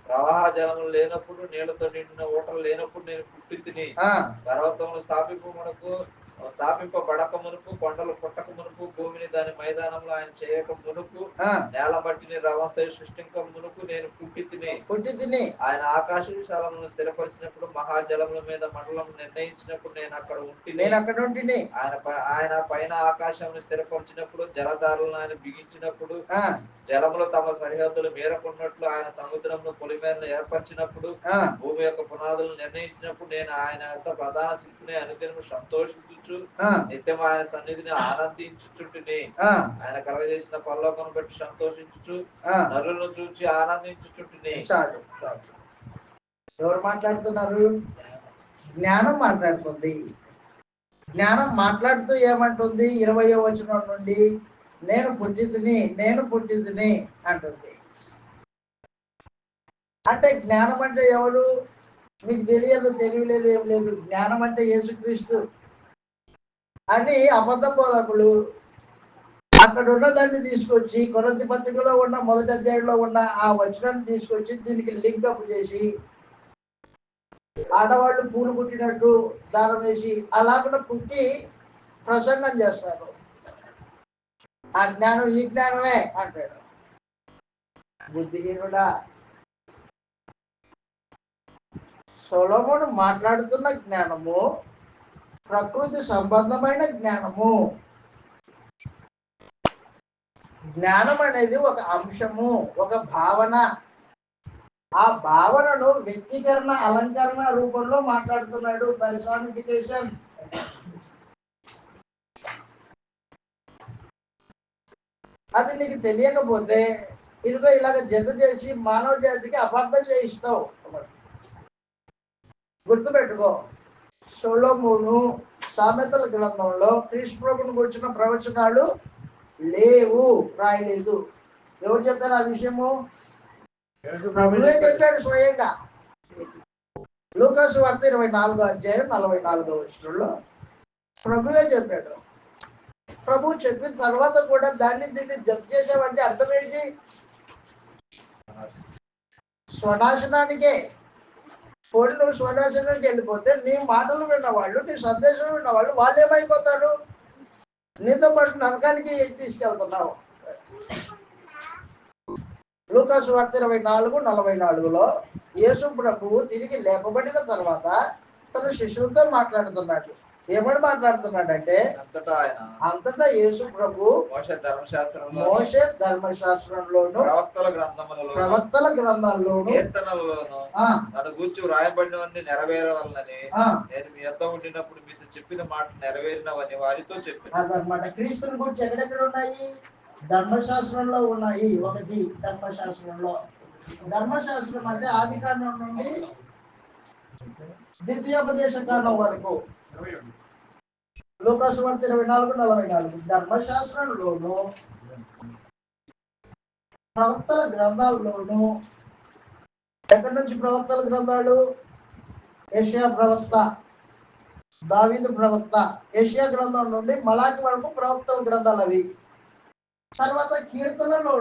ప్రవాహ జలములు లేనప్పుడు, నీళ్లతో నిండిన ఊటలు లేనప్పుడు నేను పుట్టి తిని. పర్వతములు స్థాపింపమునకు స్థాపింపబడక మునుపు, కొండలు పుట్టక మునుపు, భూమిని దాని మైదానంలో ఆయన చేయక మునుపు, నేల మట్టిని రవంతయు సృష్టింక మునుపు నేను పుట్టి తిని ఆయన ఆకాశ విశాలములను స్థిరపరిచినప్పుడు, మహాజలముల మీద మండలం నిర్ణయించినప్పుడు నేను అక్కడ ఉంటిని. ఆయన పైన ఆకాశమును స్థిరపరిచినప్పుడు, జలధారలను ఆయన బిగించినప్పుడు, జలములు తమ సరిహద్దులు మేరకున్నట్లు ఆయన సముద్రమును పొలిమేరను ఏర్పరిచినప్పుడు, భూమి యొక్క పునాదులను నిర్ణయించినప్పుడు నేను ఆయన యొక్క ప్రధాన శిల్పిని అనుదినము సంతోషించుచు నిత్యం ఆయన సన్నిధిని ఆనందించుచుంటిని. ఆయన కలగజేసిన పరలోకమును బట్టి సంతోషించుచు నరులను చూచి ఆనందించుచుంటిని. ఎవరు మాట్లాడుతున్నారు? జ్ఞానం మాట్లాడుతుంది. జ్ఞానం మాట్లాడుతూ ఏమంటుంది? 20వ వచనం నుండి నేను పుట్టితిని అంటుంది. అంటే జ్ఞానం అంటే ఎవరు? మీకు తెలియలేదు, ఏం లేదు. జ్ఞానం అంటే యేసుక్రీస్తు అని అబద్ధ బోధకులు అక్కడ ఉన్న దాన్ని తీసుకొచ్చి, కొరింథీ పత్రికలో ఉన్న మొదటి అధ్యాయంలో ఉన్న ఆ వచనాన్ని తీసుకొచ్చి దీనికి లింకప్ చేసి, ఆడవాళ్ళు పూలు పుట్టినట్టు దారం వేసి అలాగ పుట్టి ప్రసంగం చేస్తారు. ఆ జ్ఞానం ఈ జ్ఞానమే అంటాడు. బుద్ధిహీనుడా, సొలొమోను మాట్లాడుతున్న జ్ఞానము ప్రకృతి సంబంధమైన జ్ఞానము. జ్ఞానం అనేది ఒక అంశము, ఒక భావన. ఆ భావనను వ్యక్తీకరణ, అలంకరణ రూపంలో మాట్లాడుతున్నాడు. పర్సానిఫికేషన్. అది నీకు తెలియకపోతే ఇదిగో ఇలాగ జత చేసి మానవ జాతికి అబద్ధం చేయిస్తావు. గుర్తుపెట్టుకో, సొలొమోను సామెతల గ్రంథంలో క్రీస్తు ప్రభువును గురించిన ప్రవచనాలు లేవు, రాయలేదు. ఎవరు చెప్పారు ఆ విషయము? ప్రభువే చెప్పాడు స్వయంగా. లూకా సువార్త 24వ అధ్యాయం 44వ వచనంలో ప్రభువే చెప్పాడు. ప్రభు చెప్పిన తర్వాత కూడా దీన్ని జత చేసావంటే అర్థం ఏంటి? స్వనాశనానికే. పోటీ నువ్వు స్వనాశనానికి వెళ్ళిపోతే నీ మాటలు విన్నవాళ్ళు, నీ సందేశం విన్నవాళ్ళు వాళ్ళు ఏమైపోతారు? నీతో పాటు నరకానికి తీసుకెళ్తున్నావు. లూకా సువార్త 24:44లో యేసు ప్రభువు తిరిగి లేపబడిన తర్వాత తన శిష్యులతో మాట్లాడుతున్నాడు. ఏమని మాట్లాడుతున్నాడంటే, అంతటా యేసు ప్రభు మోషే ధర్మశాస్త్రంలోను ప్రవక్తల గ్రంథాల్లోను కీర్తనలలోను తన గూర్చి వ్రాయబడినవన్నీ నెరవేరవలనని నేను మీ యొద్ద ఉండినప్పుడు మీతో చెప్పిన మాట నెరవేరినవని వారితో చెప్పాను. అదనమాట. క్రీస్తుని గురించి ఎక్కడెక్కడ ఉన్నాయి? ధర్మశాస్త్రంలో ఉన్నాయి. ఒకటి ధర్మశాస్త్రంలో. ధర్మశాస్త్రం అంటే ఆది కాండం నుండి ద్వితీయోపదేశ కాండం వరకు. లూకా సువార్త 24:44 ధర్మశాస్త్రంలోను ప్రవక్తల గ్రంథాల్లోను. ఎక్కడి నుంచి ప్రవక్తల గ్రంథాలు? యెషయా ప్రవక్త, దావీదు ప్రవక్త. యెషయా గ్రంథం నుండి మలాకి వరకు ప్రవక్తల గ్రంథాలు అవి. తర్వాత కీర్తనలో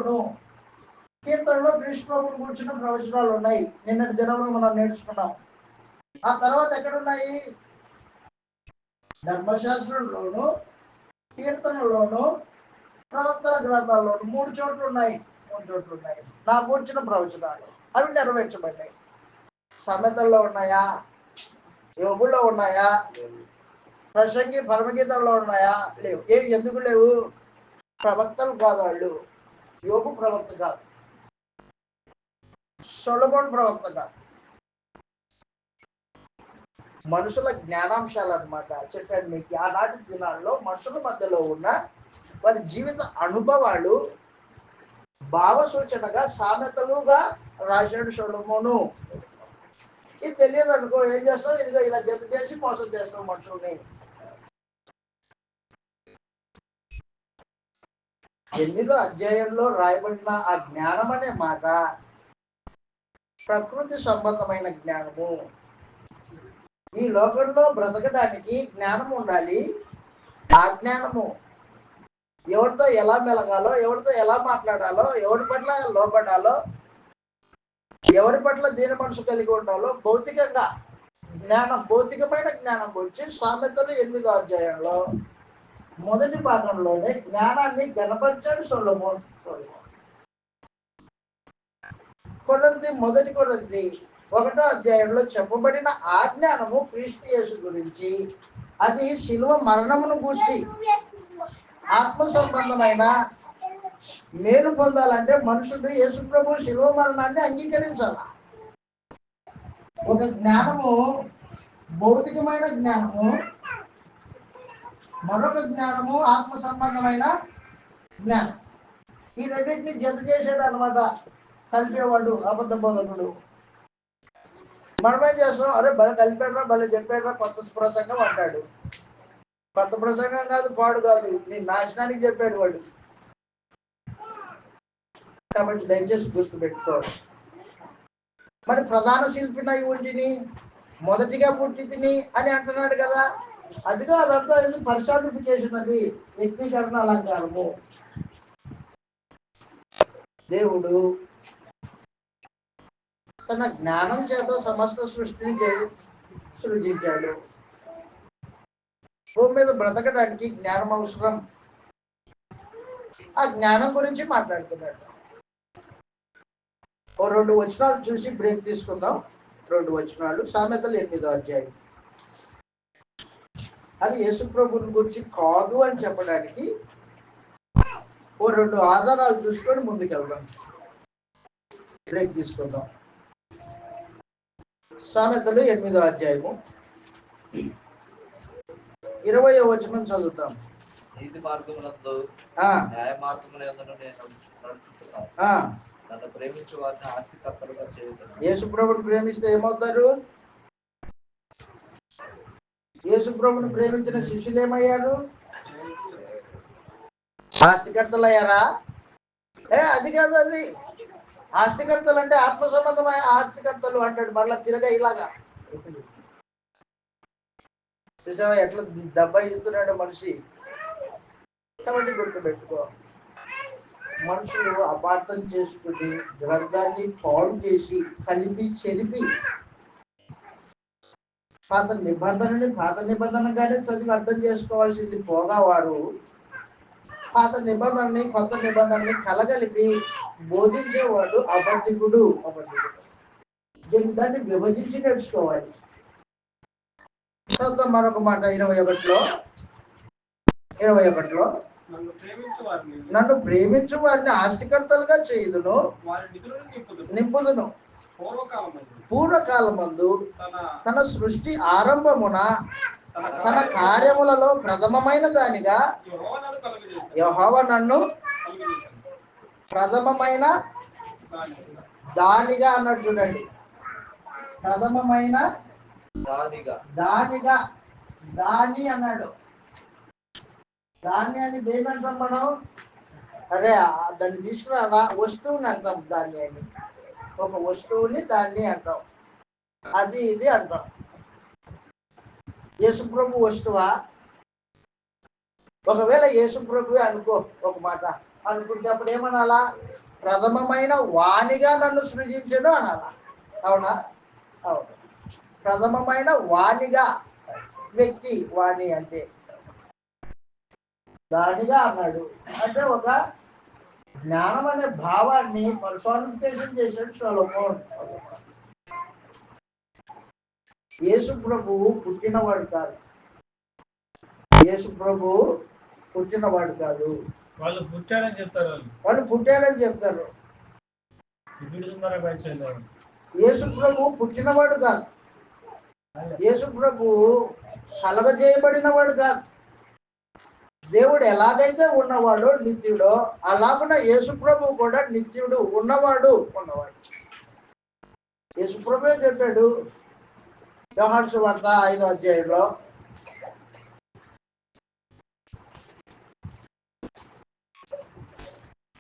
క్రీస్తు ప్రభువును గురించిన ప్రవచనాలు ఉన్నాయి. నిన్నటి దినంలో మనం నేర్చుకున్నాం. ఆ తర్వాత ఎక్కడున్నాయి? ధర్మశాస్త్రంలోను, కీర్తనలోను, ప్రవక్తల గ్రంథాల్లోను. 3 చోట్ల ఉన్నాయి. నా గురించిన ప్రవచనాలు అవి నెరవేర్చబడ్డాయి. సామెతల్లో ఉన్నాయా? యోబులో ఉన్నాయా? ప్రసంగి పరమగీతంలో ఉన్నాయా? లేవు. ఎందుకు లేవు? ప్రవక్తలు కాదు వాళ్ళు. యోబు ప్రవక్త కాదు, సొలొమోను ప్రవక్త కాదు. మనుషుల జ్ఞానాంశాలు అన్నమాట. చెప్పాను మీకు. ఆనాటి దినాల్లో మనుషుల మధ్యలో ఉన్న వారి జీవిత అనుభవాలు భావ సూచనగా సామెతలుగా రాశాడు సొలొమోను. ఇది తెలియదు అనుకో, ఏం చేస్తావు? ఇదిగో ఇలా జత చేసి మోసం చేస్తావు మనుషుల్ని. 8వ అధ్యాయంలో రాయబడిన ఆ జ్ఞానం అనే మాట ప్రకృతి సంబంధమైన జ్ఞానము. ఈ లోకంలో బ్రతకడానికి జ్ఞానం ఉండాలి. ఆ జ్ఞానము ఎవరితో ఎలా మెలగాలో, ఎవరితో ఎలా మాట్లాడాలో, ఎవరి పట్ల లోపడాలో, ఎవరి పట్ల దీన మనసు కలిగి ఉండాలో భౌతికంగా జ్ఞానం, భౌతికమైన జ్ఞానం గురించి సామెతలు 8వ అధ్యాయంలో మొదటి భాగంలోనే జ్ఞానాన్ని గణపరిచాడు సొలొమోన్. మొదటి కొరింథీ 1వ అధ్యాయంలో చెప్పబడిన ఆ జ్ఞానము క్రీస్తు యేసు గురించి. అది శిలువ మరణమును గూర్చి. ఆత్మ సంబంధమైన మేలు పొందాలంటే మనుషుడు యేసు ప్రభు శిలువ మరణాన్ని అంగీకరించాల. ఒక జ్ఞానము భౌతికమైన జ్ఞానము, మరొక జ్ఞానము ఆత్మ సంబంధమైన జ్ఞానం. ఈ రెండింటిని జత చేసాడు అనమాట కలిపేవాడు అబద్ధ బోధకుడు. మనమేం చేస్తాం, అరే భలే కలిపాడ్రా, భలే చెప్పాడ్రా, కొత్త ప్రసంగం అంటాడు. కొత్త ప్రసంగం కాదు, పాడు కాదు, నీ నాశనానికి చెప్పాడు వాడు. కాబట్టి దయచేసి గుర్తుపెట్టుకోవాలి. మరి ప్రధాన శిల్పినై ఉంటిని, మొదటిగా పుట్టి తిని అని అంటున్నాడు కదా. అదిగా అదంతా పర్సానిఫికేషన్, అది వ్యక్తీకరణ అలంకారము. దేవుడు తన జ్ఞానం చేత సమస్త సృష్టిని సృజించాడు. భూమి మీద బ్రతకడానికి జ్ఞానం అవసరం. ఆ జ్ఞానం గురించి మాట్లాడుతున్నాడు. ఓ 2 వచనాలు చూసి బ్రేక్ తీసుకుందాం. 2 వచనాలు, సామెతలు 8వ అధ్యాయం. అది యేసు ప్రభుని గురించి కాదు అని చెప్పడానికి ఓ 2 ఆధారాలు చూసుకొని ముందుకెళ్దాం. బ్రేక్ తీసుకుందాం. సామెతలు 8వ అధ్యాయము 20వ వచనం చదువుతాం. నీతి మార్గమునందు న్యాయ మార్గమునందు నేను నడుచుచున్నాను. నన్ను ప్రేమించే వారిని ఆస్తికర్తలుగా చేయుదును. యేసు ప్రభుని ప్రేమిస్తే ఏమవుతారు? యేసు ప్రభుని ప్రేమించిన శిష్యులు ఏమయ్యారు? ఆస్తికర్తలు అయ్యారా? అది కాదు. అది ఆస్తికర్తలు అంటే ఆత్మ సంబంధమైన ఆస్తికర్తలు అంటాడు. మళ్ళా తిరగా ఇలాగా చూసావా ఎట్లా దెబ్బ ఇస్తున్నాడు మనిషి. కాబట్టి గుర్తుపెట్టుకో, మనుషులు అపార్థం చేసుకుని గ్రంథాన్ని పాడు చేసి కలిపి చెరిపి పాత నిబంధనగానే చదివి అర్థం చేసుకోవాల్సింది పోగా వారు పాత నిబంధనని కొత్త నిబంధనని కలగలిపి బోధించేవాడు అబద్ధికుడు. దాన్ని విభజించి నేర్చుకోవాలి. మరొక మాట 21లో నన్ను ప్రేమించు వారిని ఆస్తికర్తలుగా చేయుదును, నింపుదును. పూర్వకాలమందు తన సృష్టి ఆరంభమున తన కార్యములలో ప్రథమమైన దానిగా యెహోవా నన్ను ప్రథమమైన దానిగా అన్నాడు. చూడండి, ప్రథమమైన దానిగా, దాని అన్నాడు. దాన్ని అని దేని అంటాం మనం? అరే దాన్ని తీసుకురా, వస్తువుని అంటాం దాన్ని అని. ఒక వస్తువుని దాన్ని అంటాం, అది ఇది అంటాం. యేసుప్రభు వస్తువా? ఒకవేళ యేసుప్రభు అనుకో, ఒక మాట అనుకుంటే అప్పుడు ఏమనాలా? ప్రథమమైన వాణిగా నన్ను సృజించను అనాలా. అవునా? అవును. ప్రథమమైన వాణిగా, వ్యక్తి వాణి అంటే దానిగా అన్నాడు. అంటే ఒక జ్ఞానం అనే భావాన్ని పర్సానిఫికేషన్ చేశాడు సొలొమోన్. యేసు ప్రభువు పుట్టినవాడు కాదు. యేసు ప్రభువు పుట్టినవాడు కాదు. వాళ్ళు పుట్టాడని చెప్తారు. యేసు ప్రభువు పుట్టినవాడు కాదు. యేసు ప్రభువు కలగజేయబడినవాడు కాదు. దేవుడు ఎలాగైతే ఉన్నవాడో నిత్యుడో అలాగున యేసు ప్రభువు కూడా నిత్యుడు, ఉన్నవాడు. యేసు ప్రభువే చెప్పాడు యోహాను సువార్త 5వ అధ్యాయంలో,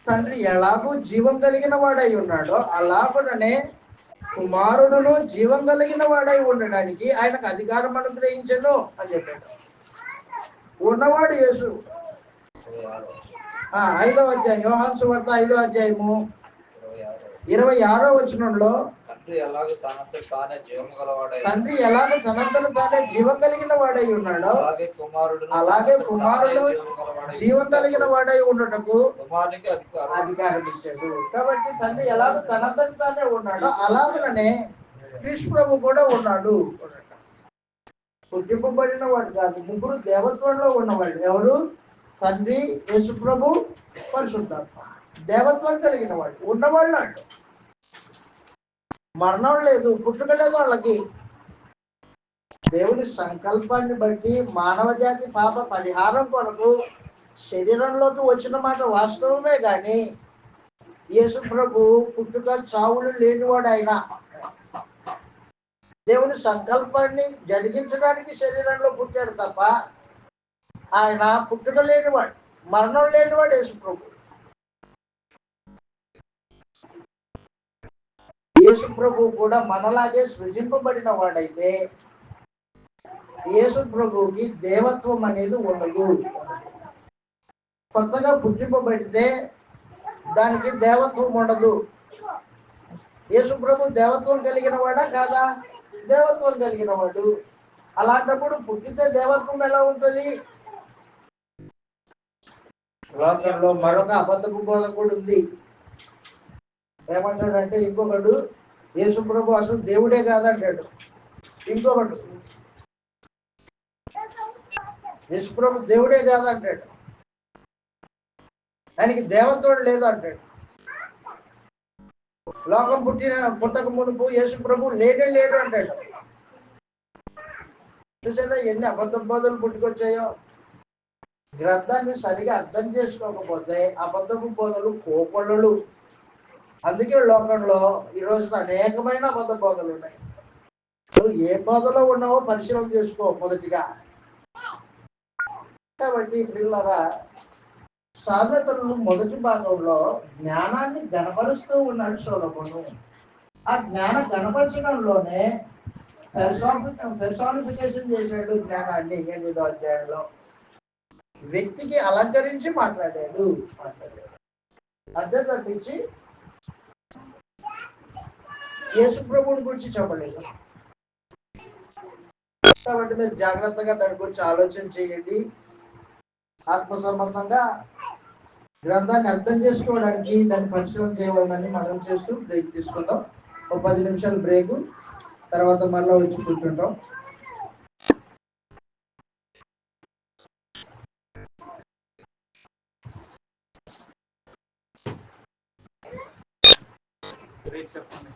తండ్రి ఎలాగూ జీవం కలిగిన వాడై ఉన్నాడో అలాగుననే కుమారుడును జీవం కలిగిన వాడై ఉండడానికి ఆయనకు అధికారం అనుగ్రహించను అని చెప్పాడు. ఉన్నవాడు యేసు. 5వ అధ్యాయం యోహాను సువార్త 5వ అధ్యాయము 26వ వచనంలో ఎలాగో తనంతట తానే జీవం గలవాడై తండ్రి ఎలాగో తనంతట తానే జీవం కలిగిన వాడై ఉన్నాడో అలాగే కుమారుడు జీవం కలిగిన వాడై ఉండటకు కుమారునికి అధికారం ఇచ్చాడు. కాబట్టి తండ్రి ఎలాగో తనంతట తానే ఉన్నాడో అలాగనే కృష్ణ ప్రభు కూడా ఉన్నాడు. పుట్టింపబడిన వాడు కాదు, ముగ్గురు దేవత్వంలో ఉన్నవాడు. ఎవరు? తండ్రి, యేసు ప్రభు, పరిశుద్ధాత్మ. దేవత్వం కలిగిన వాడు, ఉన్నవాళ్ళు అంటూ. మరణం లేదు, పుట్టుక లేదు వాళ్ళకి. దేవుని సంకల్పాన్ని బట్టి మానవ జాతి పాప పరిహారం కొరకు శరీరంలోకి వచ్చిన మాట వాస్తవమే గాని యేసు ప్రభు పుట్టుక చావులు లేనివాడు. ఆయన దేవుని సంకల్పాన్ని జరిగించడానికి శరీరంలో పుట్టాడు తప్ప ఆయన పుట్టుక లేనివాడు, మరణం లేనివాడు యేసు ప్రభు. యేసు ప్రభు కూడా మనలాగే సృజింపబడిన వాడైతే యేసు ప్రభువుకి దేవత్వం అనేది ఉండదు. కొత్తగా పుట్టింపబడితే దానికి దేవత్వం ఉండదు. యేసు ప్రభు దేవత్వం కలిగిన వాడా కాదా? దేవత్వం కలిగిన వాడు. అలాంటప్పుడు పుట్టితే దేవత్వం ఎలా ఉంటుంది? లోకంలో మరొక అబద్ధపు బోధకుడు ఉంది. ఏమంటాడంటే ఇంకొకడు యేసు ప్రభు అసలు దేవుడే కాదంటాడు. ఇంకొకడు యేసు ప్రభు దేవుడే కాదంటాడు. ఆయనకి దేవత్వం లేదు అంటాడు. లోకం పుట్టక మునుపు యేసు ప్రభు లేడు అంటాడు. చూసారా ఎన్ని అబద్ధ బోధలు పుట్టుకొచ్చాయో. గ్రంథాన్ని సరిగా అర్థం చేసుకోకపోతే అబద్ధపు బోధలు కోకొల్లలు. అందుకే లోకంలో ఈ రోజున అనేకమైన అబద్ధ బోధలు ఉన్నాయి. నువ్వు ఏ బోధలో ఉన్నావో పరిశీలన చేసుకో మొదటిగా. కాబట్టి పిల్లరా, సామెతలు మొదటి భాగంలో జ్ఞానాన్ని గణపరుస్తూ ఉన్నాడు సొలొమోను. ఆ జ్ఞానం గణపరచడంలోనే పెర్సానిఫికేషన్ చేశాడు జ్ఞానాన్ని. 8వ అధ్యాయంలో వ్యక్తికి అలంకరించి మాట్లాడాడు. అంతే తప్పించి యేసు ప్రభువుని గురించి చెప్పలేదు. కాబట్టి మీరు జాగ్రత్తగా దాని గురించి ఆలోచన చేయండి. ఆత్మ సంబంధంగా గ్రంథాన్ని అర్థం చేసుకోవడానికి దాన్ని పరిశీలన చేయవాలని మనం చేస్తూ బ్రేక్ తీసుకుందాం. ఒక 10 నిమిషాలు బ్రేకు, తర్వాత మళ్ళీ వచ్చి కూర్చుంటాం. చెప్పండి.